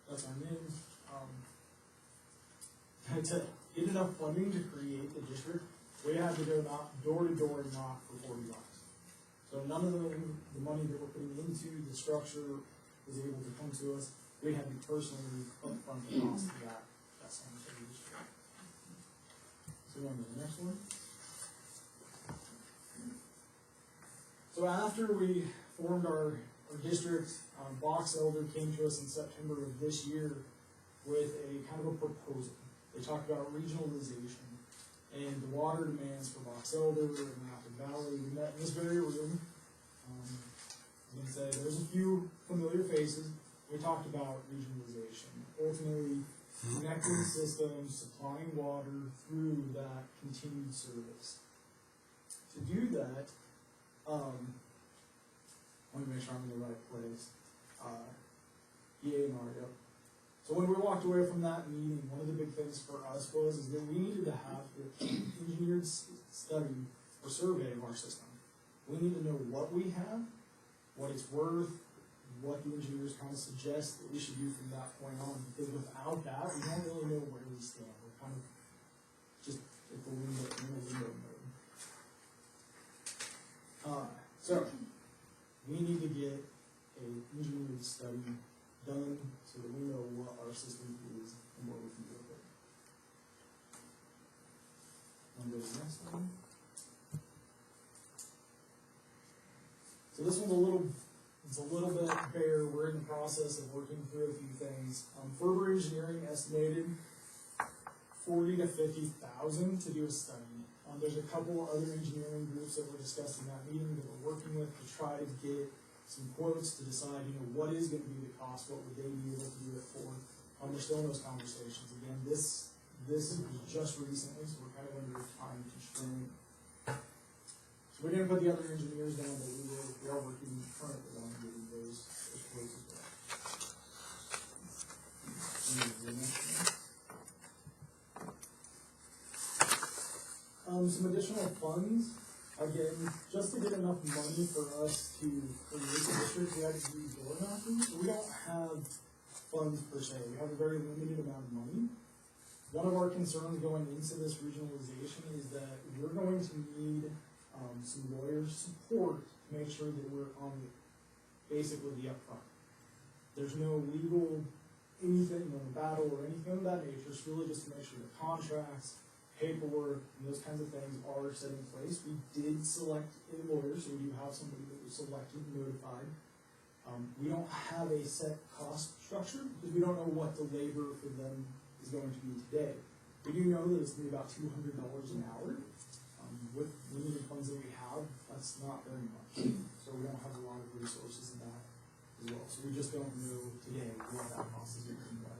that's our name. To get enough funding to create the district, we had to go door to door and knock for 40 bucks. So none of the money that we're putting into the structure was able to come to us. We had to personally upfront the cost of that sanitary district. So on to the next one. So after we formed our district, Box Elder came to us in September of this year with a kind of a proposal. They talked about regionalization and the water demands for Box Elder and Rapid Valley. We met in this very room. I'm going to say there's a few familiar faces. We talked about regionalization, ultimately connecting systems, supplying water through that continued service. To do that, I want to make sure I'm in the right place. EA&R, yep. So when we walked away from that meeting, one of the big things for us is that we needed to have an engineered study or survey of our system. We need to know what we have, what it's worth, what the engineers kind of suggest that we should do from that point on. Because without that, we don't really know where we stand. We're kind of just at the window, in the window mode. So we need to get an engineered study done so that we know what our system is and what we can do with it. And go to the next one. So this one's a little bit bare. We're in the process of working through a few things. Ferber Engineering estimated 40 to 50,000 to do a study. There's a couple other engineering groups that were discussed in that meeting that we're working with to try to get some quotes to decide, what is going to be the cost, what would they be able to do it for. We're still in those conversations. Again, this is just recently, so we're kind of under a time constraint. So we're going to put the other engineers down, but we are working currently on getting those quotes as well. Some additional funds. Again, just to get enough money for us to create the district, we had to do door knocking. So we don't have funds per se. We have a very limited amount of money. One of our concerns going into this regionalization is that we're going to need some lawyer support to make sure that we're on basically the upfront. There's no legal anything on the battle or anything of that nature. It's really just to make sure the contracts, paperwork, and those kinds of things are set in place. We did select a lawyer, so we do have somebody that was selected and notified. We don't have a set cost structure because we don't know what the labor for them is going to be today. We do know that it's going to be about $200 an hour. With limited funds that we have, that's not very much. So we don't have a lot of resources in that as well. So we just don't know today what that cost is going to be.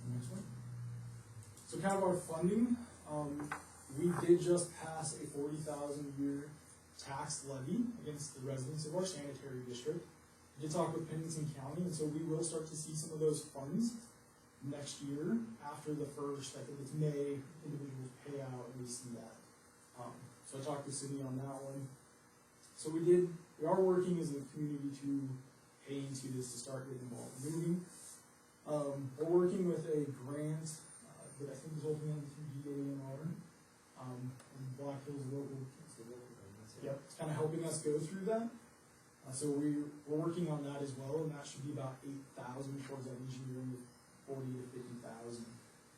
Next one. So kind of our funding, we did just pass a 40,000 year tax levy against the residents of our sanitary district. We did talk with Pennington County, and so we will start to see some of those funds next year after the first, I think it's May, individuals pay out and we see that. So I talked with Cindy on that one. So we are working as a community to pay into this to start getting involved in moving. We're working with a grant that I think is ultimately through DANR, and Black Hills local. Yep, it's kind of helping us go through that. So we're working on that as well, and that should be about 8,000 towards that engineering, 40 to 50,000.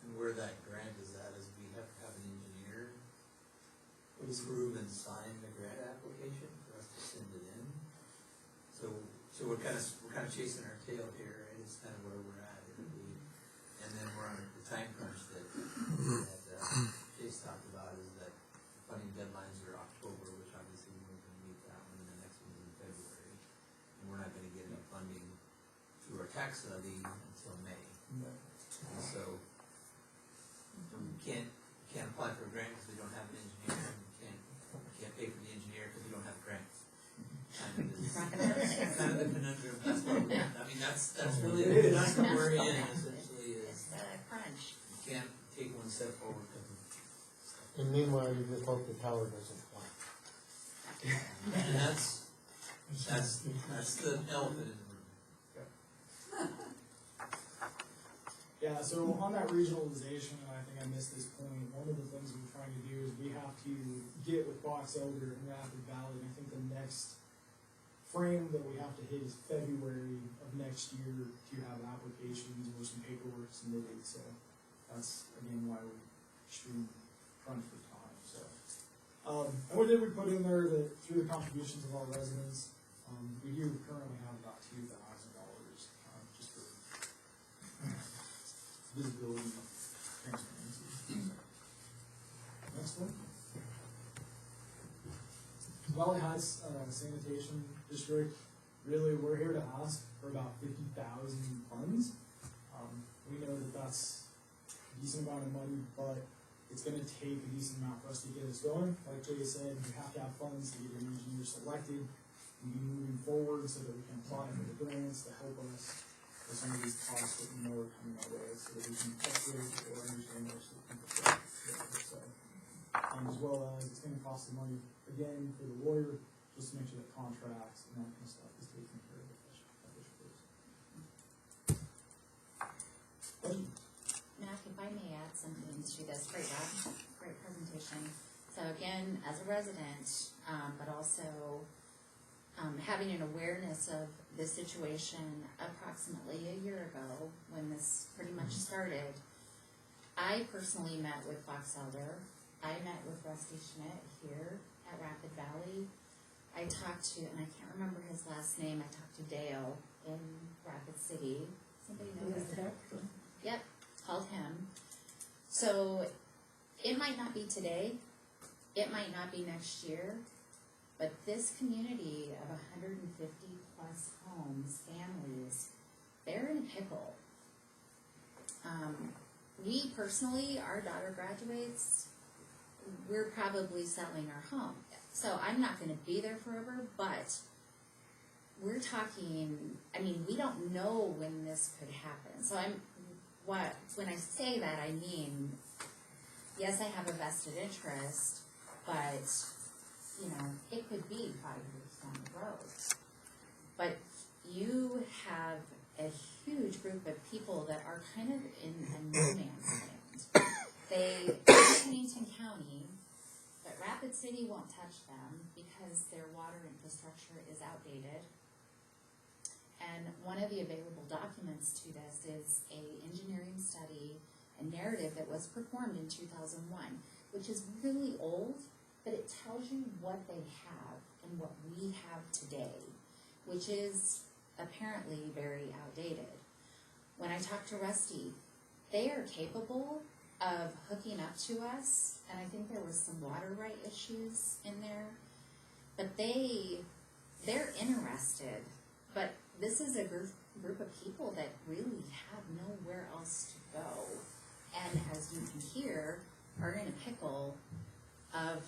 And where that grant is at is we have to have an engineer approve and sign the grant application for us to send it in. So we're kind of chasing our tail here, right? It's kind of where we're at. And then we're on the time crunch that Chase talked about is that funding deadlines are October, which obviously we're going to meet that one, and the next one's in February. And we're not going to get any funding through our tax levy until May. And so we can't apply for a grant because we don't have an engineer, and we can't pay for the engineer because we don't have grants. Kind of the conundrum. That's what I mean, that's really the conundrum we're in, essentially, is crunch. you can't take one step forward because of And meanwhile, you just hope the tower doesn't fly. and that's the elephant in the room. Yeah, so on that regionalization, and I think I missed this point, one of the things we're trying to do is we have to get with Box Elder and Rapid Valley, and I think the next frame that we have to hit is February of next year to have applications or some paperwork submitted, so that's again why we're extremely crunch for time, so. And what did we put in there that through the contributions of our residents, we do currently have about $2,000, just for visibility and transparency. Next one. Valley Heights Sanitation District, really we're here to ask for about 50,000 funds. We know that that's a decent amount of money, but it's going to take a decent amount for us to get us going. Like Jay said, we have to have funds to get an engineer selected and be moving forward so that we can apply for the grants to help us with some of these costs that we know are coming our way, so that we can upgrade or understand our system. So, as well as it's going to cost some money again for the lawyer, just to make sure that contracts and that kind of stuff is taken care of officially. Mac, if I may add something to this, great presentation. So again, as a resident, but also having an awareness of this situation approximately a year ago when this pretty much started, I personally met with Box Elder. I met with Rusty Schmidt here at Rapid Valley. I talked to, and I can't remember his last name, I talked to Dale in Rapid City. Somebody knows that? Yep, called him. So it might not be today, it might not be next year, but this community of 150 plus homes, families, they're in a pickle. We personally, our daughter graduates, we're probably selling our home. So I'm not going to be there forever, but we're talking, I mean, we don't know when this could happen. So when I say that, I mean, yes, I have a vested interest, but, you know, it could be 5 years down the road. But you have a huge group of people that are kind of in a no man's land. They live in Pennington County, but Rapid City won't touch them because their water infrastructure is outdated. And one of the available documents to this is a engineering study, a narrative that was performed in 2001, which is really old, but it tells you what they have and what we have today. which is apparently very outdated. When I talked to Rusty, they are capable of hooking up to us, and I think there was some water right issues in there, but they're interested, but this is a group of people that really have nowhere else to go, and as you can hear, are in a pickle of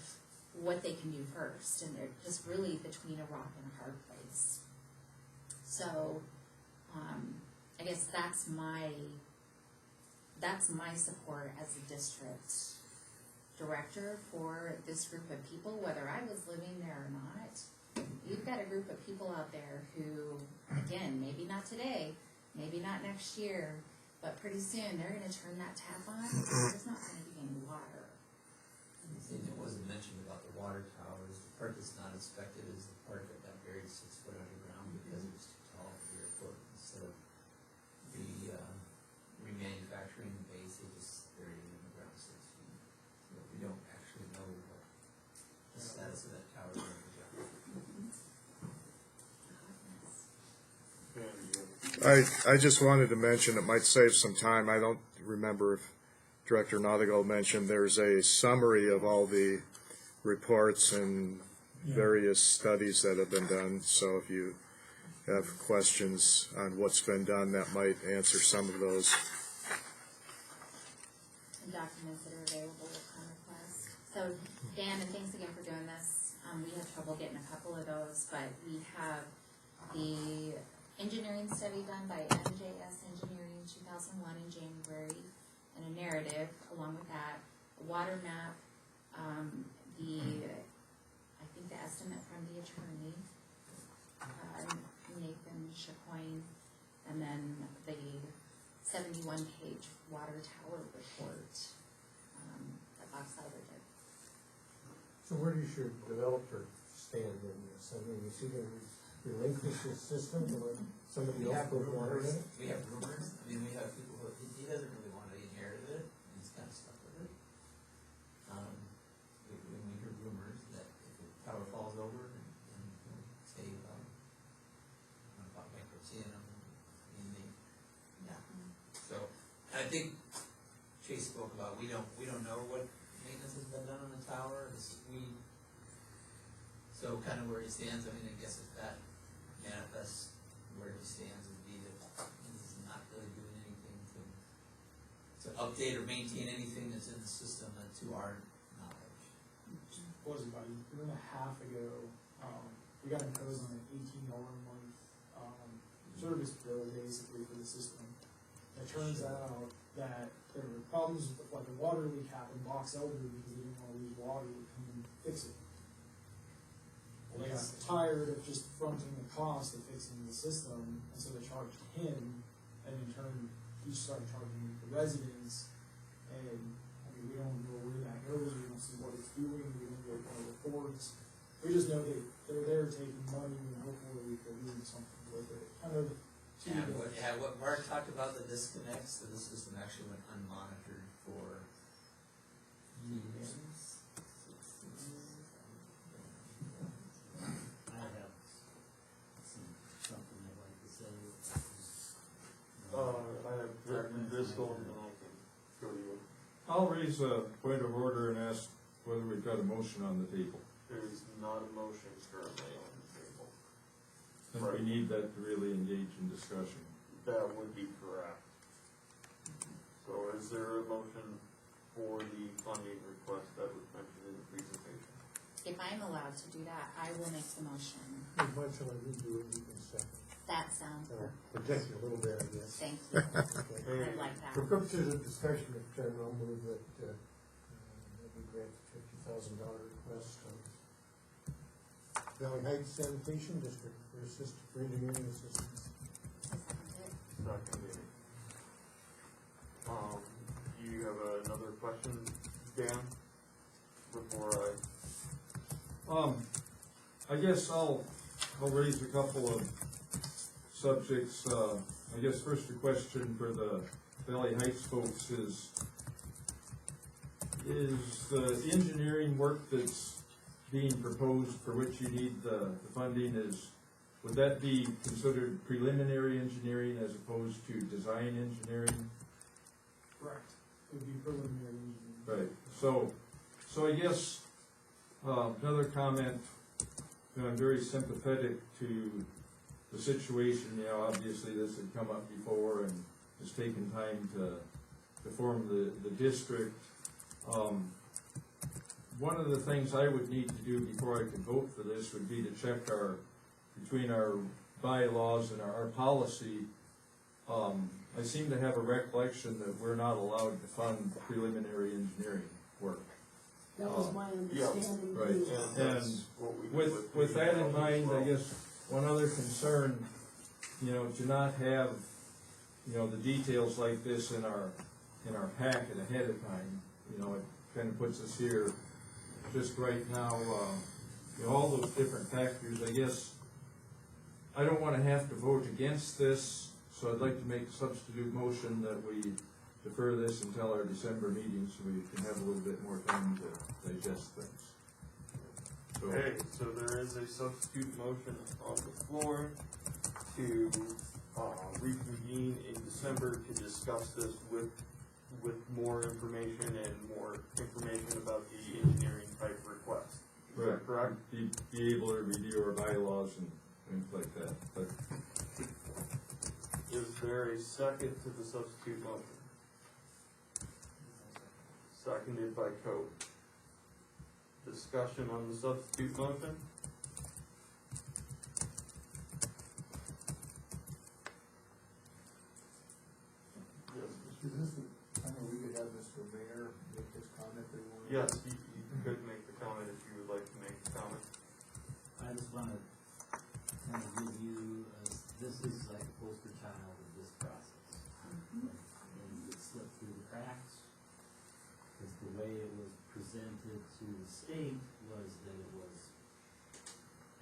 what they can do first, and they're just really between a rock and a hard place. So, I guess that's my support as a district director for this group of people, whether I was living there or not. You've got a group of people out there who, again, maybe not today, maybe not next year, but pretty soon they're gonna turn that tap on, and there's not gonna be any water. The thing that wasn't mentioned about the water tower is the part that's not inspected is the part that got buried 6 foot underground because it was too tall for the airport. Instead of remanufacturing the base, they just buried it in the ground 6 feet. So we don't actually know what the status of that tower is. I just wanted to mention, it might save some time, I don't remember if Director Nothigo mentioned, there's a summary of all the reports and various studies that have been done, so if you have questions on what's been done, that might answer some of those. And documents that are available upon request. So Dan, and thanks again for doing this. We had trouble getting a couple of those, but we have the engineering study done by MJS Engineering 2001 in January, and a narrative along with that, a water map, I think the estimate from the attorney, Nathan Chacoin, and then the 71-page water tower report that Bob Sauber did. So where does your developer stand in this? I mean, is he gonna relinquish his system to let somebody else put water in it? We have rumors, I mean, we have people who, he doesn't really want to inherit it, and he's kind of stuck with it. When we hear rumors that if the tower falls over, then he'll say, about bankruptcy and so, and I think Chase spoke about, we don't know what maintenance has been done on the tower, so kind of where he stands, I mean, I guess if that manifests where he stands would be that he's not really doing anything to update or maintain anything that's in the system that to our knowledge. What was it, about a year and a half ago, we got imposed on an $18 a month, service bill basically for the system. It turns out that there were problems with like a water leak happened, Box Elder, because they didn't want to lose water, would come and fix it. Well, they got tired of just fronting the cost of fixing the system, and so they charged him, and in turn, he started charging the residents, and, I mean, we don't know where that goes, we don't see what it's doing, we don't get any reports. We just know that they're there taking money, and hopefully they're doing something with it, kind of. What Mark talked about, the disconnects, so the system actually went unmonitored for years. I have something I'd like to say. I have Director Driscoll, and I can go to you. I'll raise a point of order and ask whether we've got a motion on the table. There is not a motion currently on the table. And we need that to really engage in discussion. That would be correct. So is there a motion for the funding request that was mentioned in the presentation? If I'm allowed to do that, I will make the motion. As much as you do it, you can second. That sounds good. Protect you a little bit, I guess. Thank you. Okay. I like that. For purposes of discussion, Mr. Chairman, I'll move that we grant the $50,000 request of Valley Heights Sanitation District for engineering assistance. Seconded. Do you have another question, Dan? Before I guess I'll raise a couple of subjects. I guess first the question for the Valley Heights folks is the engineering work that's being proposed for which you need the funding, is would that be considered preliminary engineering as opposed to design engineering? Correct. It would be preliminary engineering. Right, so I guess, another comment, I'm very sympathetic to the situation, obviously this had come up before and it's taken time to form the district. One of the things I would need to do before I could vote for this would be to check between our bylaws and our policy. I seem to have a recollection that we're not allowed to fund preliminary engineering work. That was my understanding. Right, too. and with that in mind, I guess one other concern, to not have, the details like this in our packet ahead of time, it kind of puts us here just right now, all those different factors, I guess, I don't wanna have to vote against this, so I'd like to make a substitute motion that we defer this until our December meeting so we can have a little bit more time to digest things. So, Okay, so there is a substitute motion on the floor to reconvene in December to discuss this with more information and more information about the engineering type request. Is that correct? Be able to review our bylaws and things like that, but Is there a second to the substitute motion? Seconded by Code. Discussion on the substitute motion? Yes, Is this the time where we could have Mr. Mayor make his comment that he wanted? yes, you could make the comment if you would like to make the comment. I just wanna kind of give you, this is like a poster child of this process. And it slipped through the cracks, because the way it was presented to the state was that it was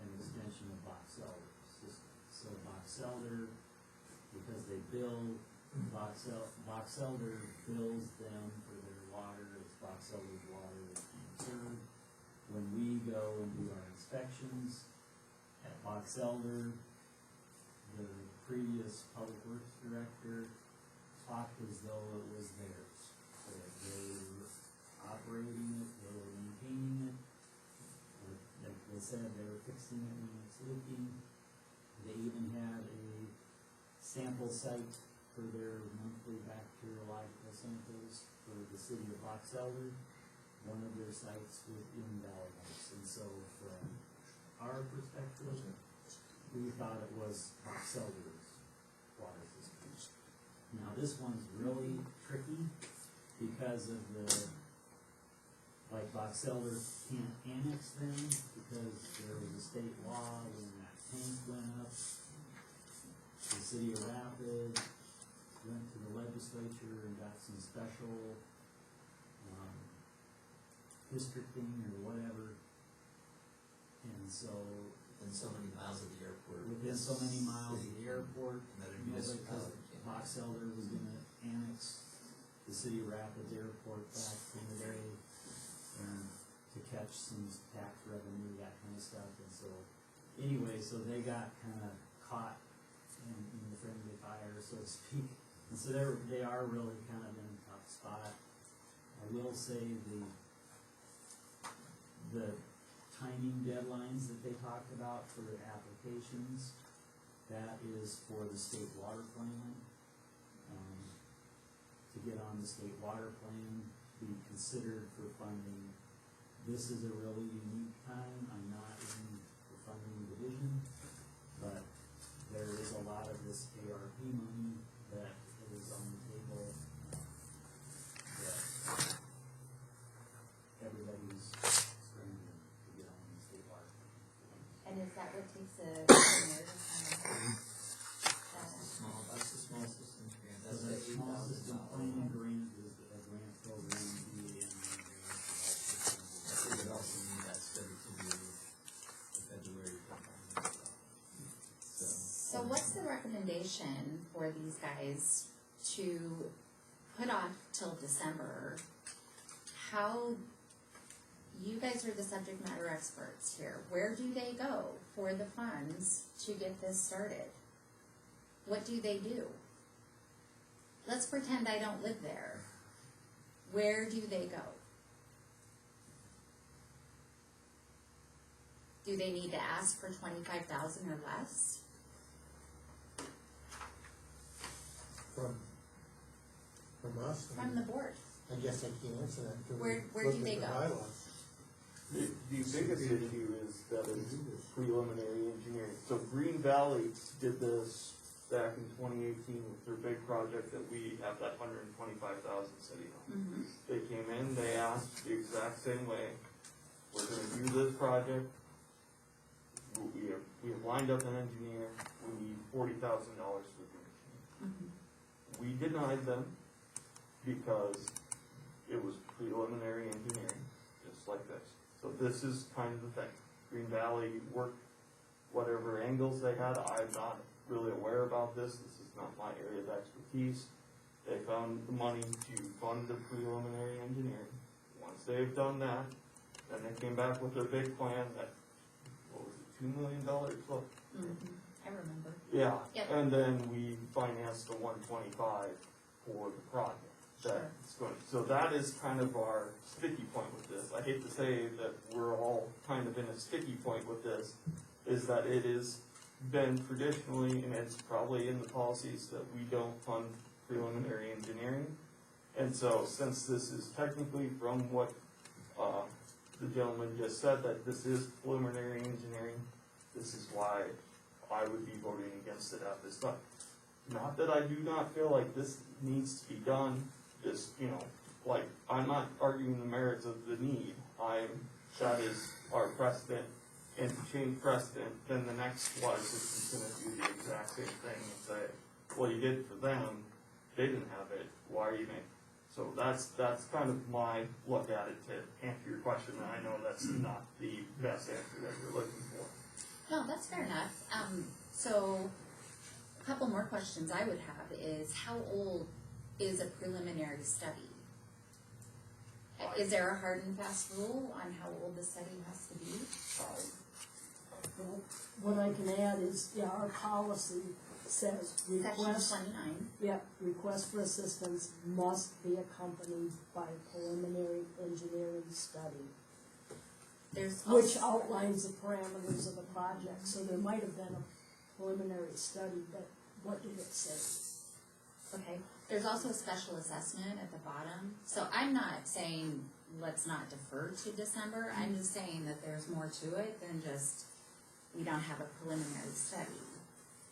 an extension of Box Elder's system. So Box Elder, because they bill, Box Elder bills them for their water, it's Box Elder's water that's being served. When we go and do our inspections at Box Elder, the previous public works director talked as though it was theirs. So they were operating it, they were maintaining it, like they said, they were fixing it when it's leaking. They even had a sample site for their monthly bacteriological samples for the city of Box Elder. One of their sites was in Valley Heights, and so from our perspective, we thought it was Box Elder's water system. Now, this one's really tricky because of Box Elder can't annex them because there was a state law when that tank went up. The city of Rapids went to the legislature and got some special districting or whatever, and so Within so many miles of the airport. within so many miles of the airport, Another because municipality. Box Elder was gonna annex the city of Rapids Airport back in the day, and to catch some tax revenue, that kind of stuff, and so, anyway, so they got kinda caught in the friendly fire, so to speak, and so they are really kind of in a tough spot. I will say the timing deadlines that they talked about for their applications, that is for the state water plan. To get on the state water plan, be considered for funding. This is a really unique time, I'm not in the funding division, but there is a lot of this ARP money that is on the table, that everybody's scrambling to get on the state water plan. And is that what takes a year to kind of, That's the small systems grant, So that's the the small system $8,000. planning grant is a grant program, EAM grant. I think it also need that study to be the February. so what's the recommendation for these guys to put off till December? How, you guys guys are the subject matter experts here. Where do they go for the funds to get this started? What do they do? Let's pretend I don't live there. Where do they go? Do they need to ask for 25,000 or less? From us? From the board. I guess I can't answer that until Where we do look at they the go? bylaws. The biggest issue is that it's preliminary engineering. So Green Valley did this back in 2018 with their big project that we have that 125,000 sitting on. Mm-hmm. They came in, they asked the exact same way, we're gonna do this project, we have lined up an engineer, we need $40,000 for the machine. Mm-hmm. We denied them because it was preliminary engineering, just like this. So this is kind of the thing. Green Valley worked whatever angles they had. I'm not really aware about this. This is not my area of expertise. They found the money to fund the preliminary engineering. Once they've done that, then they came back with their big plan that, what was it, $2 million? Mm-hmm. I remember. Yeah, Yep. and then we financed the 125 for the project. That's going, so that is kind of our sticky point with this. I hate to say that we're all kind of in a sticky point with this, is that it has been traditionally, and it's probably in the policies, that we don't fund preliminary engineering. And so since this is technically from what the gentleman just said, that this is preliminary engineering, this is why I would be voting against it at this time. Not that I do not feel like this needs to be done, just, you know, like, I'm not arguing the merits of the need. That is our precedent, and to change precedent, then the next water system's gonna do the exact same thing and say, well, you did it for them, they didn't have it, why are you making? So that's kind of my look at it to answer your question, and I know that's not the best answer that you're looking for. No, that's fair enough. So a couple more questions I would have is, how old is a preliminary study? Is there a hard and fast rule on how old the study has to be? Well, what I can add is, yeah, our policy says Section request, 29. yeah, request for assistance must be accompanied by a preliminary engineering study, There's which also, outlines the parameters of the project. So there might have been a preliminary study, but what did it say? okay. There's also a special assessment at the bottom. So I'm not saying let's not defer to December. I'm just saying that there's more to it than just we don't have a preliminary study.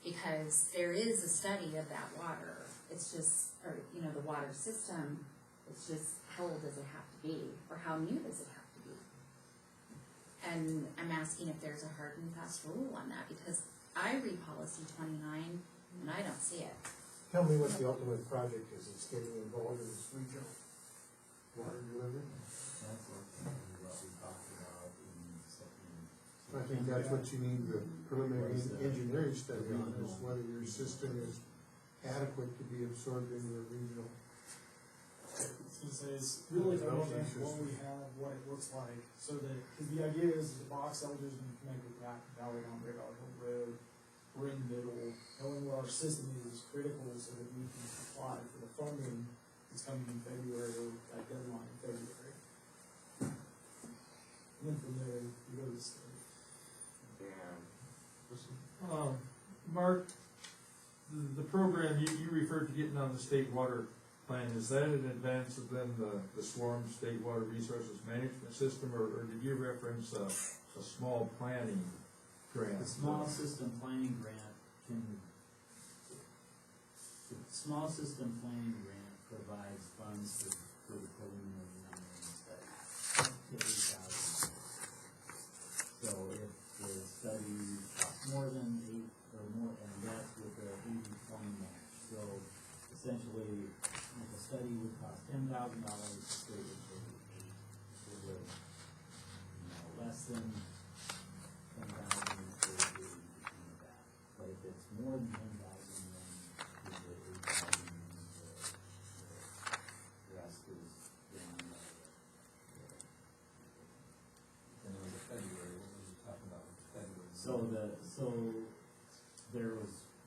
Because there is a study of that water. It's just, or, you know, the water system, it's just how old does it have to be? Or how new does it have to be? And I'm asking if there's a hard and fast rule on that, because I read policy 29 and I don't see it. Tell me what the ultimate project is, it's getting involved in this regional water delivery? That's what we talked about in second. I think that's what you need the preliminary engineering study on, is whether your system is adequate to be absorbed into a regional. I was gonna say, it's really relevant what we have, what it looks like, so that, because the idea is the box elders gonna connect with that valley on Great Isle Hill Road. We're in the middle, knowing where our system is critical so that we can apply for the funding that's coming in February, or that deadline in February. And then from there, we go to the state. Mark, the program you referred to getting on the state water plan, is that in advance of then the SWARM State Water Resources Management System, or did you reference a small planning grant? The small system planning grant provides funds for the preliminary engineering study. $8,000. So if the study costs more than and that's with the 80-20 match. So essentially, if a study would cost $10,000, the state would pay $8,000. If it was, less than $10,000, the state would pay that. But if it's more than $10,000, then the $8,000, and the rest is then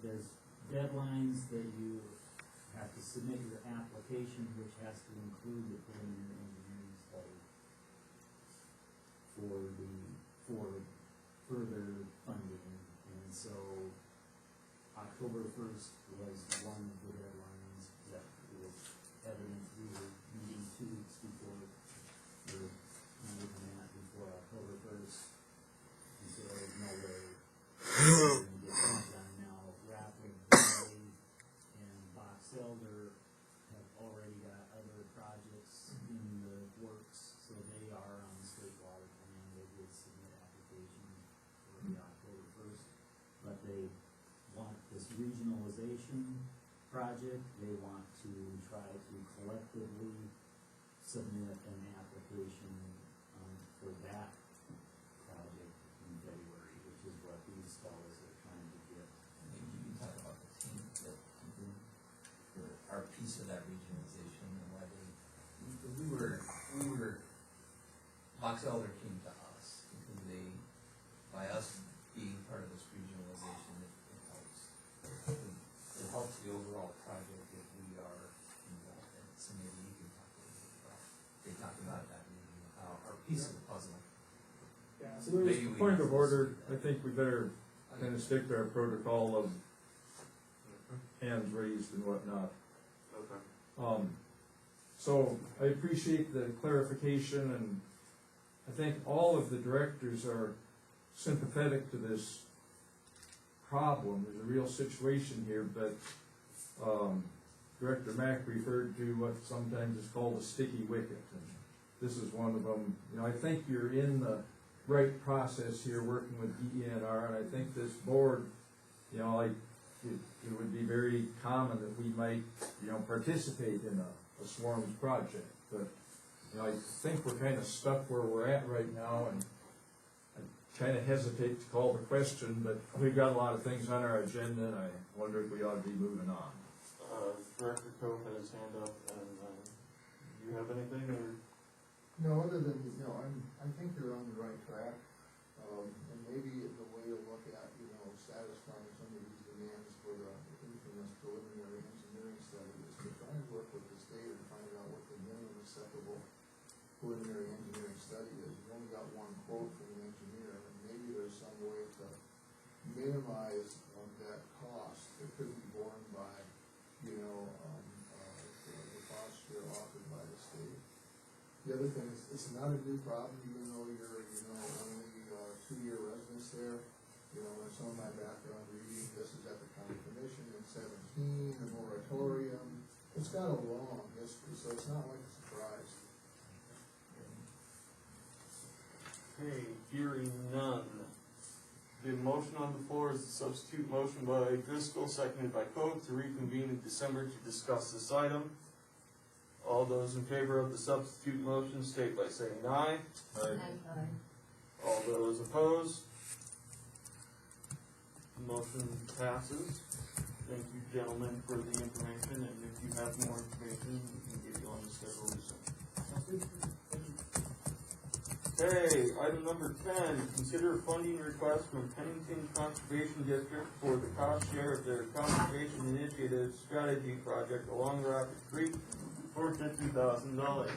there's deadlines that you have to submit your application, which has to include the preliminary engineering study for further funding. And so October 1st was one of the deadlines that was evident. We were meeting 2 weeks before, or not even that, before October 1st. And so there was no way we can get that done now. Rapid Valley and Box Elder have already got other projects in the works, so they are on the state water plan. They did submit applications for the October 1st, but they want this regionalization project. They want to try to collectively submit an application for that project in February, which is what these fellows are trying to get. Maybe you can talk about the team that our piece of that regionalization and why we were, Box Elder came to us because by us being part of this regionalization, it helps the overall project that we are involved in. So maybe you can talk a little bit about, they talked about that meeting, our piece of the puzzle. Yeah, so there's a point of order. I think we better kind of stick to our protocol of hands raised and whatnot. Okay. So I appreciate the clarification, and I think all of the directors are sympathetic to this problem. There's a real situation here, but Director Mack referred to what sometimes is called a sticky wicket, and this is one of them. You know, I think you're in the right process here working with DENR, and I think this board, you know, like it would be very common that we might, you know, participate in a swarms project, but you know, I think we're kind of stuck where we're at right now, and I kind of hesitate to call the question, but we've got a lot of things on our agenda, and I wonder if we ought to be moving on. Director Coe had his hand up, and do you have anything, or? No, other than, you know, I think you're on the right track, and maybe the way to look at, you know, satisfying some of these demands for the infamous preliminary engineering study is to try and work with the state and find out what the minimum acceptable preliminary engineering study is. You've only got one quote from the engineer, and maybe there's some way to minimize that cost that could be borne by, you know, the cost share offered by the state. The other thing is, it's not a new problem, even though you're, you know, only 2-year residence there. You know, in some of my background reading, this is at the county commission in 17, a moratorium. It's got a long history, so it's not like a surprise. Okay, hearing none. The motion on the floor is a substitute motion by Driscoll, seconded by Coe, to reconvene in December to discuss this item. All those in favor of the substitute motion state by saying aye. Aye. All those opposed? Motion passes. Thank you, gentlemen, for the information, and if you have more information, we can get you on the schedule soon. Okay, item number 10, consider a funding request from Pennington Conservation District for the cost share of their conservation initiative strategy project along Rapid Creek for $50,000.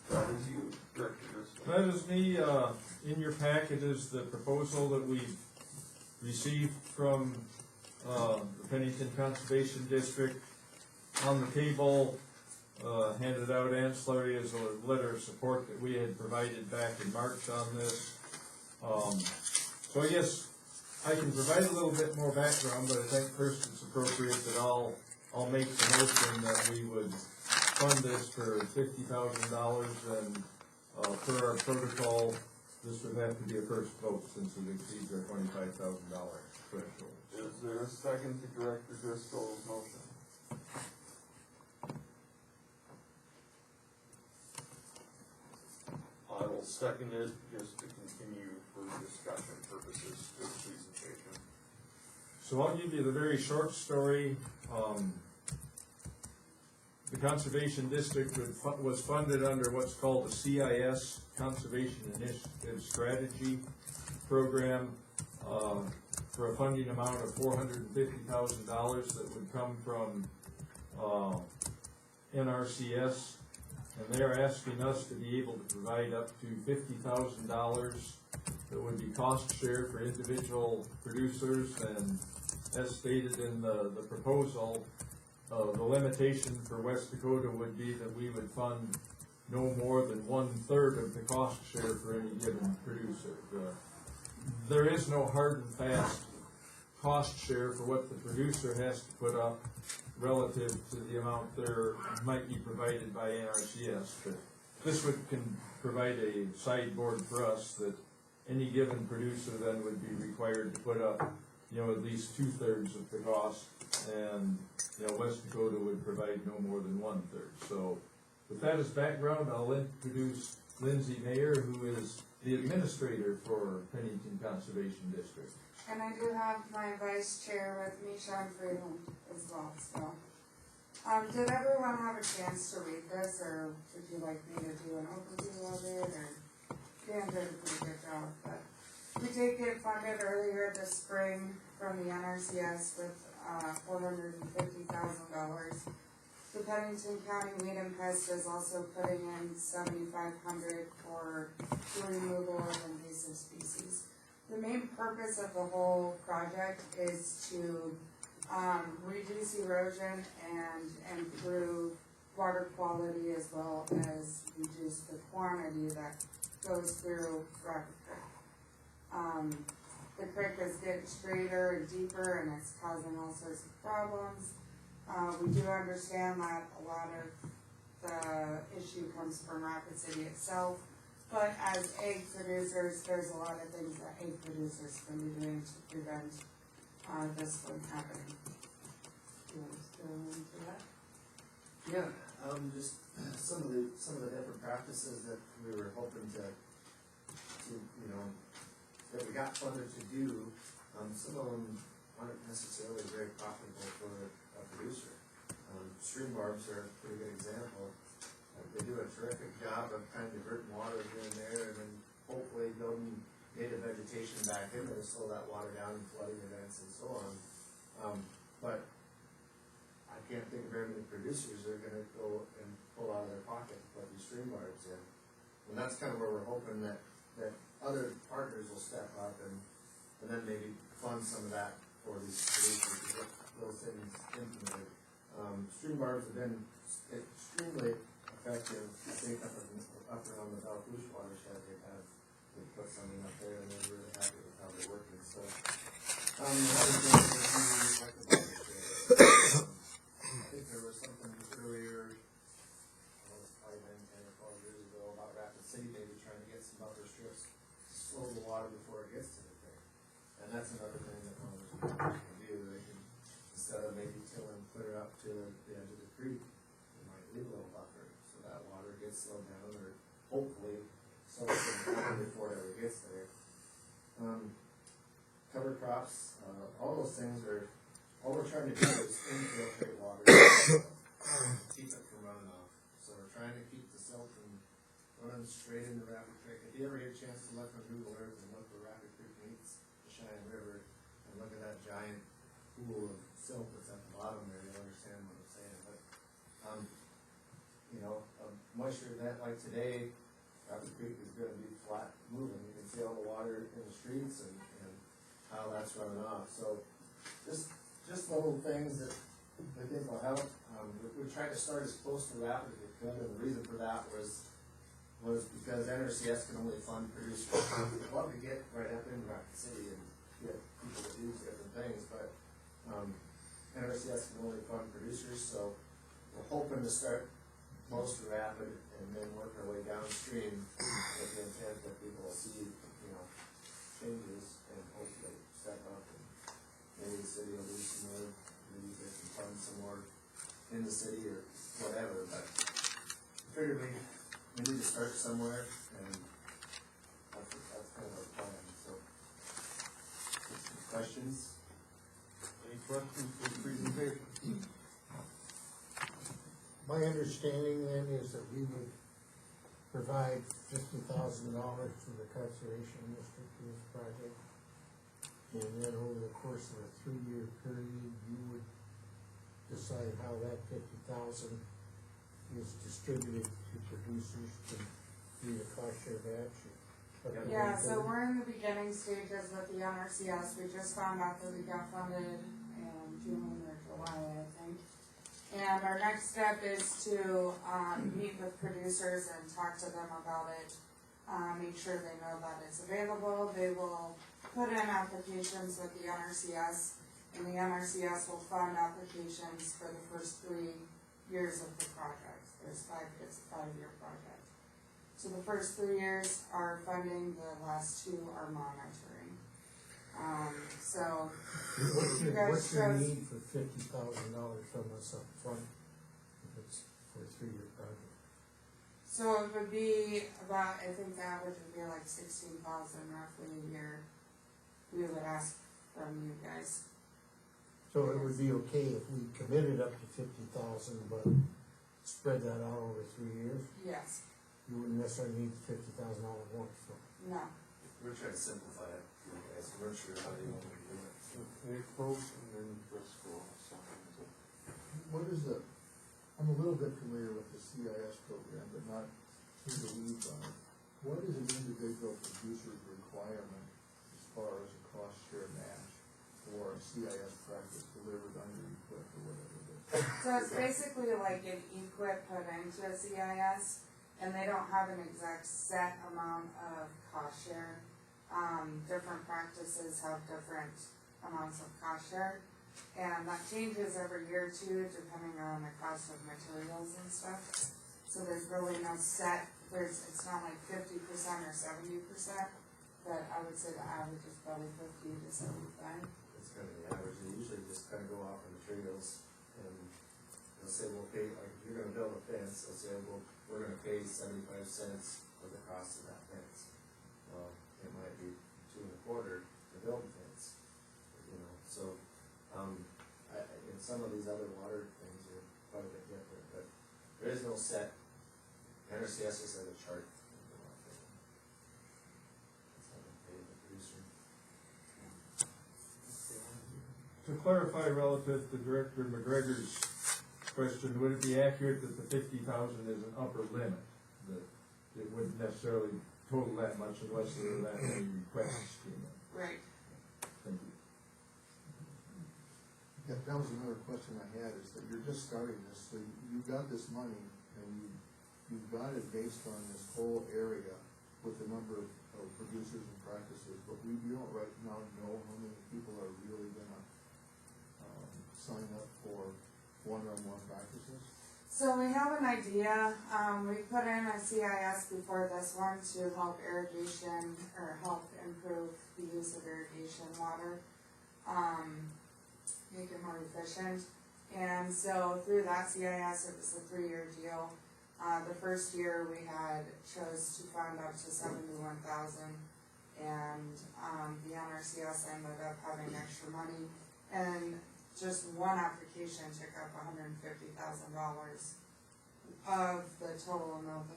That is you, Director Driscoll. That is me. In your packet is the proposal that we received from the Pennington Conservation District. On the table, handed out ancillary as a letter of support that we had provided back in March on this. So I guess I can provide a little bit more background, but I think first it's appropriate that I'll make the motion that we would fund this for $50,000, and per our protocol, this would have to be a first vote since it exceeds our $25,000 threshold. Is there a second to Director Driscoll's motion? I will second it just to continue for discussion purposes with the presentation. So I'll give you the very short story. the Conservation District was funded under what's called the CIS, Conservation Initiative Strategy Program, for a funding amount of $450,000 that would come from NRCS, and they're asking us to be able to provide up to $50,000 that would be cost share for individual producers, and as stated in the proposal, the limitation for West Dakota would be that we would fund no more than 1/3 of the cost share for any given producer. There is no hard and fast cost share for what the producer has to put up relative to the amount there might be provided by NRCS. But this can provide a sideboard for us that any given producer then would be required to put up, at least 2/3 of the cost, and, West Dakota would provide no more than 1/3. So with that as background, I'll introduce Lindsey Mayer, who is the administrator for Pennington Conservation District. And I do have my vice chair with me, Sean Freeland, as well, so. Did everyone have a chance to read this, or would you like me to do an overview of it, or Dan did a pretty good job, but we did get funded earlier this spring from the NRCS with $450,000. The Pennington County Weed and Pest is also putting in $7,500 for tree removal of invasive species. The main purpose of the whole project is to reduce erosion and improve water quality, as well as reduce the quantity that goes through Rapid Creek. The creek is getting straighter and deeper, and it's causing all sorts of problems. We do understand that a lot of the issue comes from Rapid City itself, but as egg producers, there's a lot of things that egg producers can be doing to prevent this from happening. Do you want to go into that? Yeah, just some of the different practices that we were hoping to that we got funded to do. Some of them aren't necessarily very profitable for a producer. Stream barbs are a pretty good example. They do a terrific job of kind of diverting water here and there, and then hopefully building native vegetation back in there to slow that water down and flooding events and so on. But I can't think of very many producers that are going to go and pull out of their pocket to put these stream barbs in. And that's kind of where we're hoping that other partners will step up and then maybe fund some of that for these producers to get those things implemented. Stream barbs have been extremely effective. I think up around the Belfouche watershed, they put something up there, and they're really happy with how they're working. So, another thing that we recommend, I think there was something earlier, it's probably been 10 or 12 years ago, about Rapid City maybe trying to get some buffer strips to slow the water before it gets to the creek. And that's another thing that farmers can do. They can, instead of maybe tilling clear up to the edge of the creek, they might leave a little buffer so that water gets slowed down, or hopefully slows down before it ever gets there. Cover crops, all those things are, all we're trying to do is infiltrate water, keep it from running off. So we're trying to keep the silt from running straight into Rapid Creek. If you ever get a chance to look on Google Earth and look where Rapid Creek meets the Cheyenne River, and look at that giant pool of silt that's at the bottom there, you'll understand what I'm saying. But, a moisture event like today, Rapid Creek is going to be flat moving. You can see all the water in the streets and how that's running off. So just little things that we think will help. We tried to start as close to Rapid as we could, and the reason for that was because NRCS can only fund producers. We'd love to get right up in Rapid City and get people to do different things, but NRCS can only fund producers, so we're hoping to start close to Rapid and then work our way downstream with the intent that people will see, changes and hopefully step up, and maybe the city will do some more, maybe they can fund some more in the city or whatever, but I figured we need to start somewhere, and that's kind of our plan. So, questions? Any questions for the presentation? My understanding then is that we would provide $50,000 to the conservation district for this project. And then over the course of a 3-year period, you would decide how that 50,000 is distributed to producers to do the cost share of action. Yeah, so we're in the beginning stages with the NRCS. We just found out that we got funded in June or July, I think. And our next step is to meet with producers and talk to them about it, make sure they know that it's available. They will put in applications with the NRCS, and the NRCS will fund applications for the first 3 years of the project. It's a 5-year project. So the first 3 years are funding, the last 2 are monitoring. So you guys What's your chose. need for $50,000 from us up front if it's for a 3-year project? So it would be about, I think the average would be like 16,000 roughly a year. We would ask from you guys. So it would be okay if we committed up to 50,000, but spread that out over 3 years? Yes. You wouldn't necessarily need $50,000 once, so. No. We're trying to simplify it, for you guys, we're sure how you want to do it. Okay, folks, and then Driscoll, What is the, I'm a little bit familiar with the CIS program, but not in the weeds on it. What is an individual producer's requirement as far as a cost share match for a CIS practice delivered under equip or whatever it is? So it's basically like an equip put into a CIS, and they don't have an exact set amount of cost share. Different practices have different amounts of cost share, and that changes every year too, depending on the cost of materials and stuff. So there's really no set, it's not like 50% or 70%, but I would say the average is probably 50 to 75. It's kind of the average, they usually just kind of go off of materials, and they'll say, we'll pay, like, if you're gonna build a fence, they'll say, well, we're gonna pay 75 cents for the cost of that fence. Well, it might be 2 1/4 to build a fence, you know, so, and some of these other water things are quite a bit different, but there is no set, NRCS just has a chart. That's how they pay the producer. To clarify relative to Director McGregor's question, would it be accurate that the 50,000 is an upper limit? That it wouldn't necessarily total that much unless there were that many requests came in? Right. Thank you. Yeah, that was another question I had, is that you're just starting this, so you got this money, and you've got it based on this whole area with the number of producers and practices, but we don't right now know how many people are really gonna sign up for one-on-one practices? So we have an idea, we put in a CIS before this one to help irrigation, or help improve the use of irrigation water, make it more efficient. And so through that CIS, it was a 3-year deal. The first year we had chose to fund up to 71,000, and the NRCS ended up having extra money, and just one application took up $150,000 of the total amount.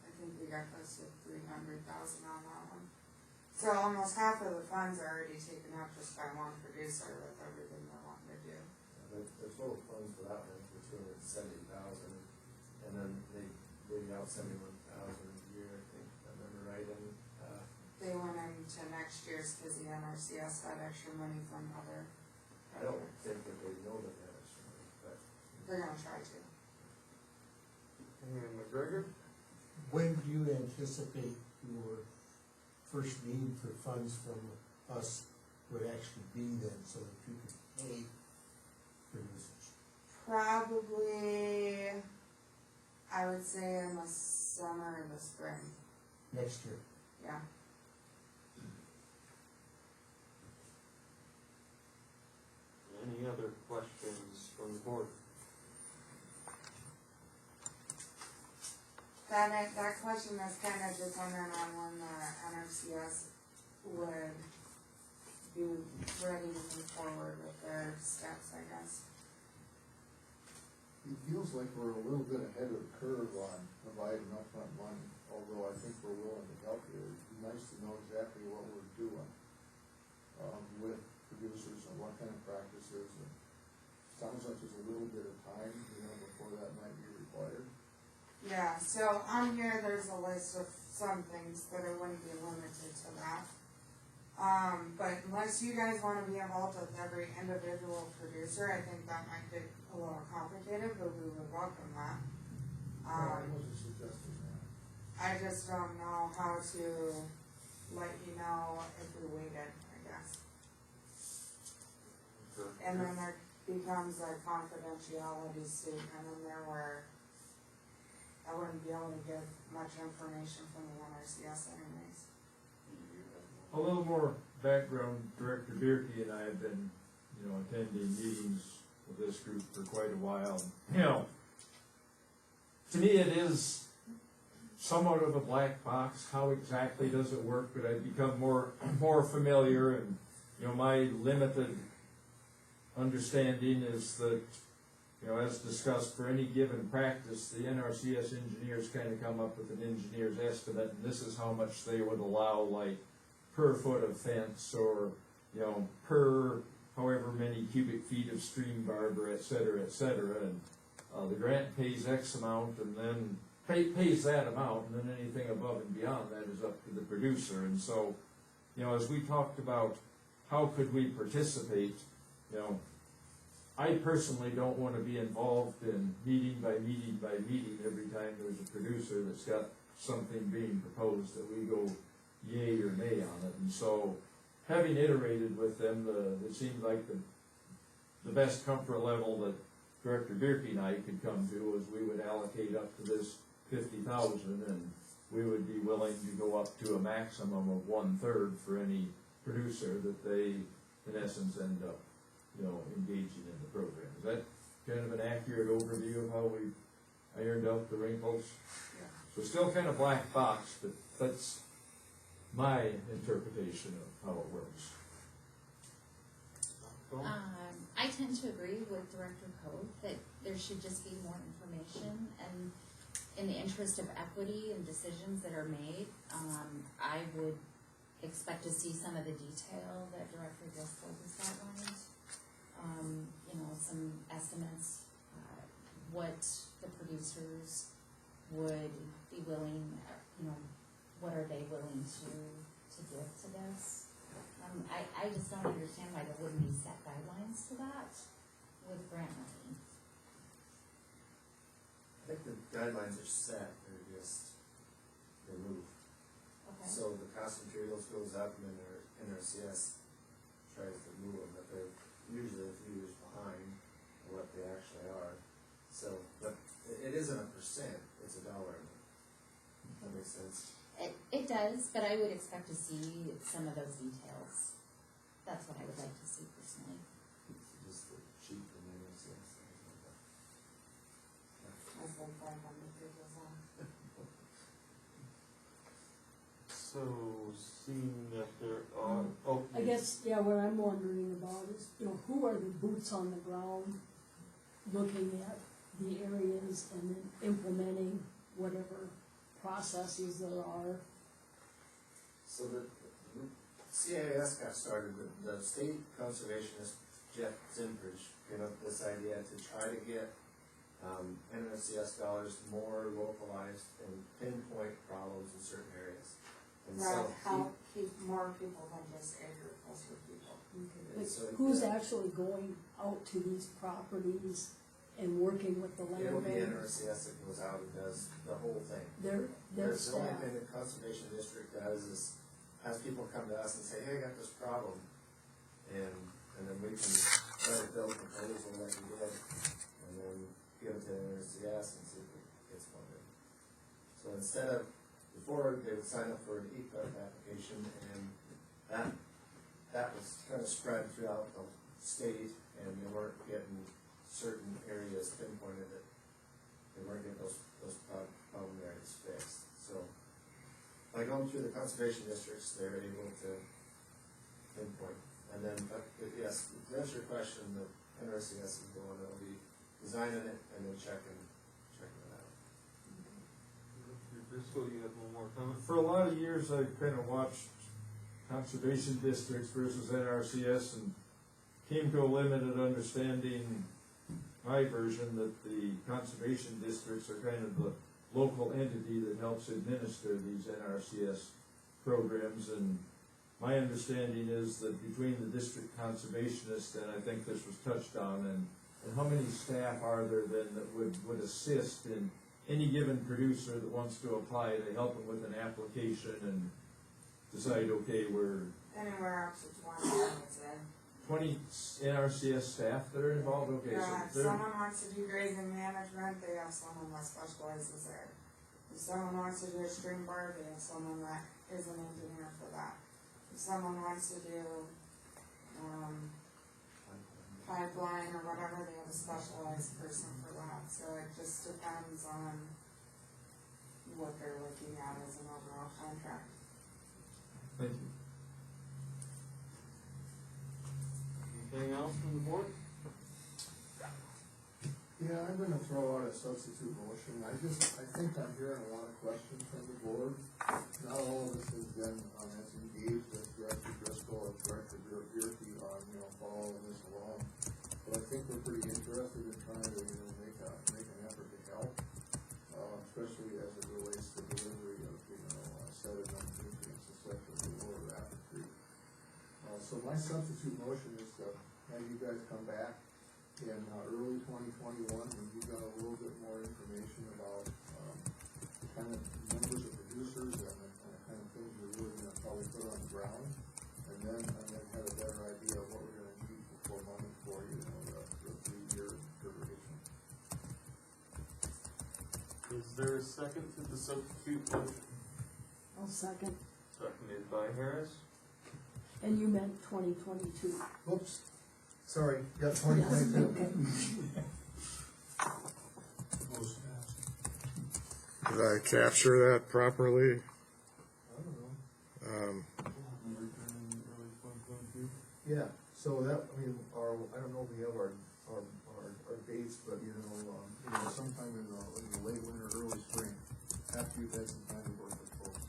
I think we got close to 300,000 on that one. So almost half of the funds are already taken up just by one producer with everything they're wanting to do. The total funds for that one was 270,000, and then they gave out 71,000 a year, I think, if I remember right, and, They went into next year's because the NRCS had extra money from other. I don't think that they know that they're extra money, but. They're gonna try to. And McGregor? When do you anticipate your first need for funds from us would actually be then, so that you could pay producers? Probably, I would say in the summer or the spring, Next year? yeah. Any other questions from the board? That question is kind of dependent on when the NRCS would be ready to move forward with their steps, I guess. It feels like we're a little bit ahead of the curve on providing upfront money, although I think we're willing to help you. It'd be nice to know exactly what we're doing, with producers and what kind of practices, and sounds like there's a little bit of time, before that might be required. Yeah, so on here, there's a list of some things that I wouldn't be limited to that. But unless you guys wanna be involved with every individual producer, I think that might get a little complicated, but we would welcome that. I wasn't suggesting that. I just don't know how to let you know if we waited, I guess. And then there becomes a confidentiality statement in there where I wouldn't be able to give much information from the NRCS anyways. A little more background, Director Bierke and I have been, attending meetings with this group for quite a while. To me it is somewhat of a black box. How exactly does it work? But I've become more familiar, and, my limited understanding is that, as discussed, for any given practice, the NRCS engineers kind of come up with an engineer's estimate, and this is how much they would allow, like, per foot of fence, or, per however many cubic feet of stream barber, et cetera, and the grant pays X amount, and then pays that amount, and then anything above and beyond that is up to the producer. And so, as we talked about how could we participate, I personally don't want to be involved in meeting by meeting by meeting every time there's a producer that's got something being proposed that we go yay or nay on it. And so, having iterated with them, it seemed like the best comfort level that Director Bierke and I could come to was we would allocate up to this 50,000, and we would be willing to go up to a maximum of 1/3 for any producer that they, in essence, end up, engaging in the program. Is that kind of an accurate overview of how we ironed out the wrinkles? Yeah. So still kind of black box, but that's my interpretation of how it works. I tend to agree with Director Code that there should just be more information, and in the interest of equity and decisions that are made, I would expect to see some of the detail that Director Driscoll just outlined. Some estimates, what the producers would be willing, what are they willing to give to this? I just don't understand why there wouldn't be set guidelines to that with grant money. I think the guidelines are set, they're just removed. Okay. So the cost of materials goes up, and then their NRCS tries to move them, but they're usually a few years behind what they actually are. So, but it isn't a percent, it's a dollar amount. That makes sense. It does, but I would expect to see some of those details. That's what I would like to see personally. Just the cheap and NRCS, things like that. I said 500 pages long. So, seeing that there are, I guess, what I'm wondering about is, who are the boots on the ground looking at the areas and then implementing whatever processes there are? So the CIS got started with the state conservationist Jeff Zimbridge came up with this idea to try to get NRCS dollars more localized and pinpoint problems in certain areas. And Right, so help keep more people than just agriculture people. and so Who's actually going out to these properties and working with the it'll be landowners? NRCS that goes out and does the whole thing. Their There's the only staff. thing the conservation district does is has people come to us and say, hey, I got this problem. And then we can try to build a proposal like we did, and then give it to NRCS and see if it gets funded. So instead of, before they would sign up for an EPUB application, and that was kind of spread throughout the state, and they weren't getting certain areas pinpointed that they weren't getting those problem areas fixed. So by going through the conservation districts, they're able to pinpoint. And then, yes, to answer your question, the NRCS is the one that will be designing it and then checking it out. Driscoll, you have one more comment? For a lot of years, I've kind of watched conservation districts versus NRCS and came to a limited understanding, my version, that the conservation districts are kind of the local entity that helps administer these NRCS programs, and my understanding is that between the district conservationist, and I think this was touched on, and how many staff are there then that would assist in any given producer that wants to apply, they help them with an application and decide, okay, we're Anywhere up to 20, I would say. 20 NRCS staff that are involved, okay, Yeah, if so they're, someone wants to do grazing management, they have someone that specializes there. If someone wants to do a stream bar, they have someone that is an engineer for that. If someone wants to do, pipeline or whatever, they have a specialized person for that. So it just depends on what they're looking at as an overall contract. thank you. Anything else from the board? Yeah, I'm gonna throw out a substitute motion. I think I'm hearing a lot of questions from the board. Not all of us has been, as engaged as Director Driscoll and Director Bierke on, following this along. But I think we're pretty interested in trying to, make an effort to help, especially as it relates to delivery of, sediment, nutrients, et cetera, to lower Rapid Creek. So my substitute motion is to have you guys come back in early 2021, when you got a little bit more information about the kind of numbers of producers and the kind of things we're really going to probably put on the ground, and then have a better idea of what we're going to need for money for, the 3-year duration. Is there a second to the substitute motion? I'll second. Seconded by Harris. And you meant 2022. Oops, sorry, got 2022. Did I capture that properly? I don't know. Yeah, so that, I don't know if we have our dates, but, sometime in the late winter, early spring, after you've had some time to work with folks.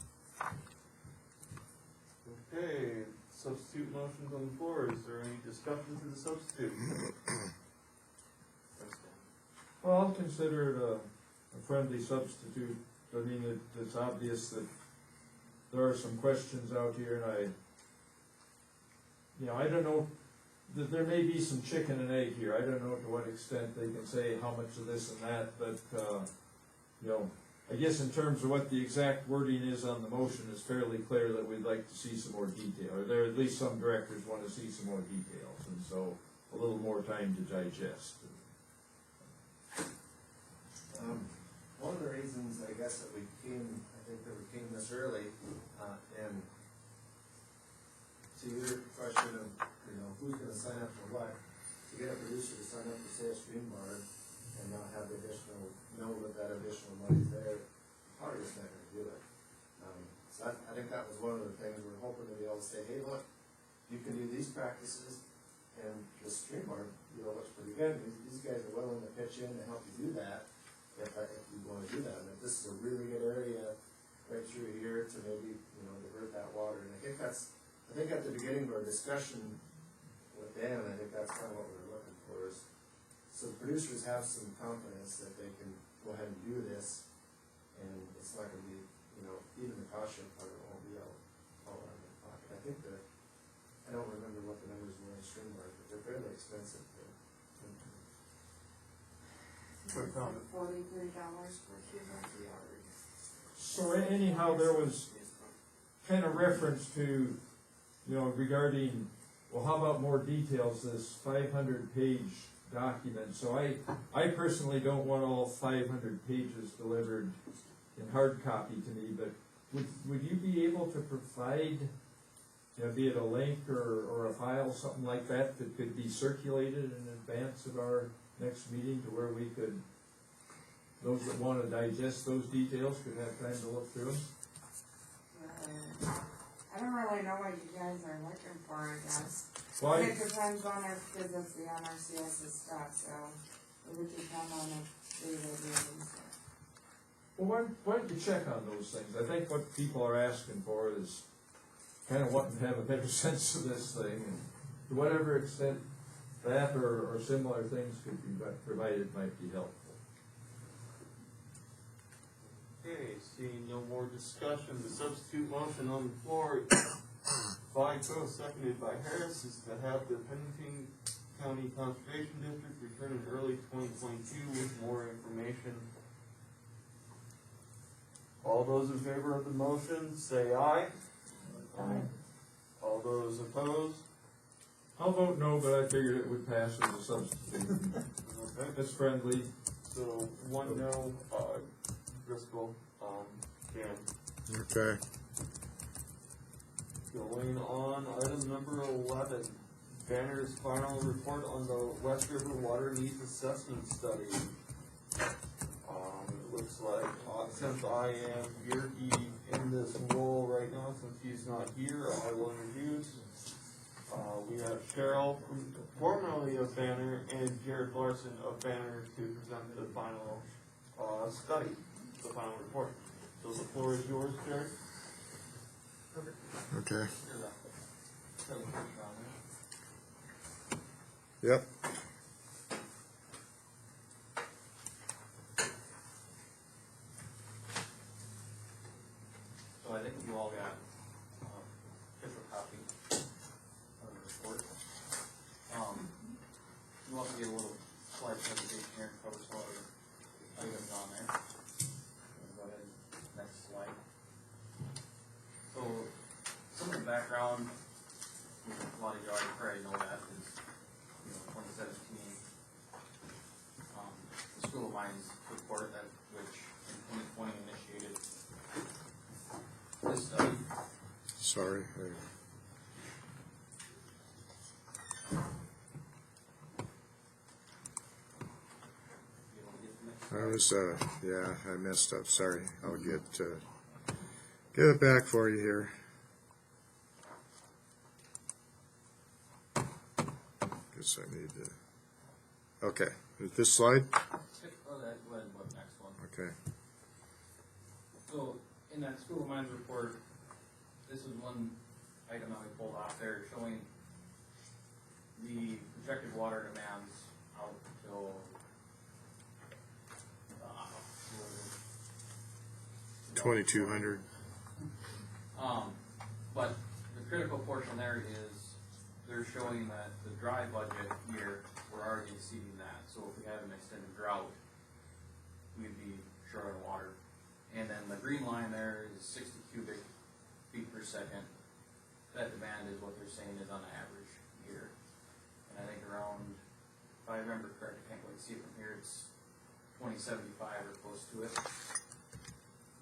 Okay, substitute motions on the floor. Is there any discussion to the substitute? Well, I'll consider it a friendly substitute. I mean, it's obvious that there are some questions out here, and I don't know, that there may be some chicken and egg here. I don't know to what extent they can say how much of this and that, but, I guess in terms of what the exact wording is on the motion, it's fairly clear that we'd like to see some more detail, or there, at least some directors want to see some more details, and so a little more time to digest. One of the reasons, I guess, that we came this early, and to your question of, who's gonna sign up for what, to get a producer to sign up for, say, a stream bar and not have the additional, know that additional money's there, probably just not gonna do it. So I think that was one of the things we're hoping to be able to say, hey, look, you can do these practices, and the stream bar, looks pretty good, these guys are willing to pitch in to help you do that, if you wanna do that, and if this is a really good area right through here to maybe, divert that water, and I think at the beginning of our discussion with Dan, I think that's kind of what we were looking for, is so the producers have some confidence that they can go ahead and do this, and it's not gonna be, even the cost share part of it won't be all out of their pocket. I think I don't remember what the numbers were in stream bars, but they're fairly expensive to $43 per cubic yard. So anyhow, there was kind of reference to, regarding, well, how about more details, this 500-page document. So I personally don't want all 500 pages delivered in hard copy to me, but would you be able to provide, be it a link or a file, something like that, that could be circulated in advance of our next meeting to where we could, those that want to digest those details could have time to look through them? I don't really know what you guys are looking for, I guess. Well, It depends on because it's the NRCS stuff, so would depend on if they will be able to. Well, why don't you check on those things? I think what people are asking for is kind of wanting to have a better sense of this thing, and to whatever extent that or similar things could be provided might be helpful. Okay, seeing no more discussion, the substitute motion on the floor by Coe, seconded by Harris, is to have the Pennington County Conservation District return in early 2022 with more information. All those in favor of the motion, say aye. Aye. All those opposed? I'll vote no, but I figured it would pass as a substitute. Okay, It's friendly. so one no, Driscoll, Dan. Okay. Going on, item number 11, Banner's final report on the West River Water Needs Assessment Study. It looks like, since I am Yerke in this role right now, since he's not here, I will introduce. We have Cheryl, formerly of Banner, and Jared Larson of Banner to present the final, study, the final report. So the floor is yours, Jared. Okay. Yep. So I think you all got official copy of the report. You want to get a little slide presentation here and cover some other items on there. Go ahead, next slide. So some of the background, a lot of you already probably know that is, 2017, the School of Mines report that which in 2020 initiated this study. Sorry. I was, yeah, I messed up. Sorry. I'll get it back for you here. Guess I need to. Okay. This slide? Go ahead, next one. Okay. So, in that School of Mines report, this is one item that we pulled off there showing the projected water demands out until 2200. But the critical portion there is they're showing that the dry budget year, we're already exceeding that. So if we have an extended drought, we'd be short on water. And then the green line there is 60 cubic feet per second. That demand is what they're saying is on average here. And I think around, if I remember correctly, I can't quite see it from here, it's 2075 or close to it.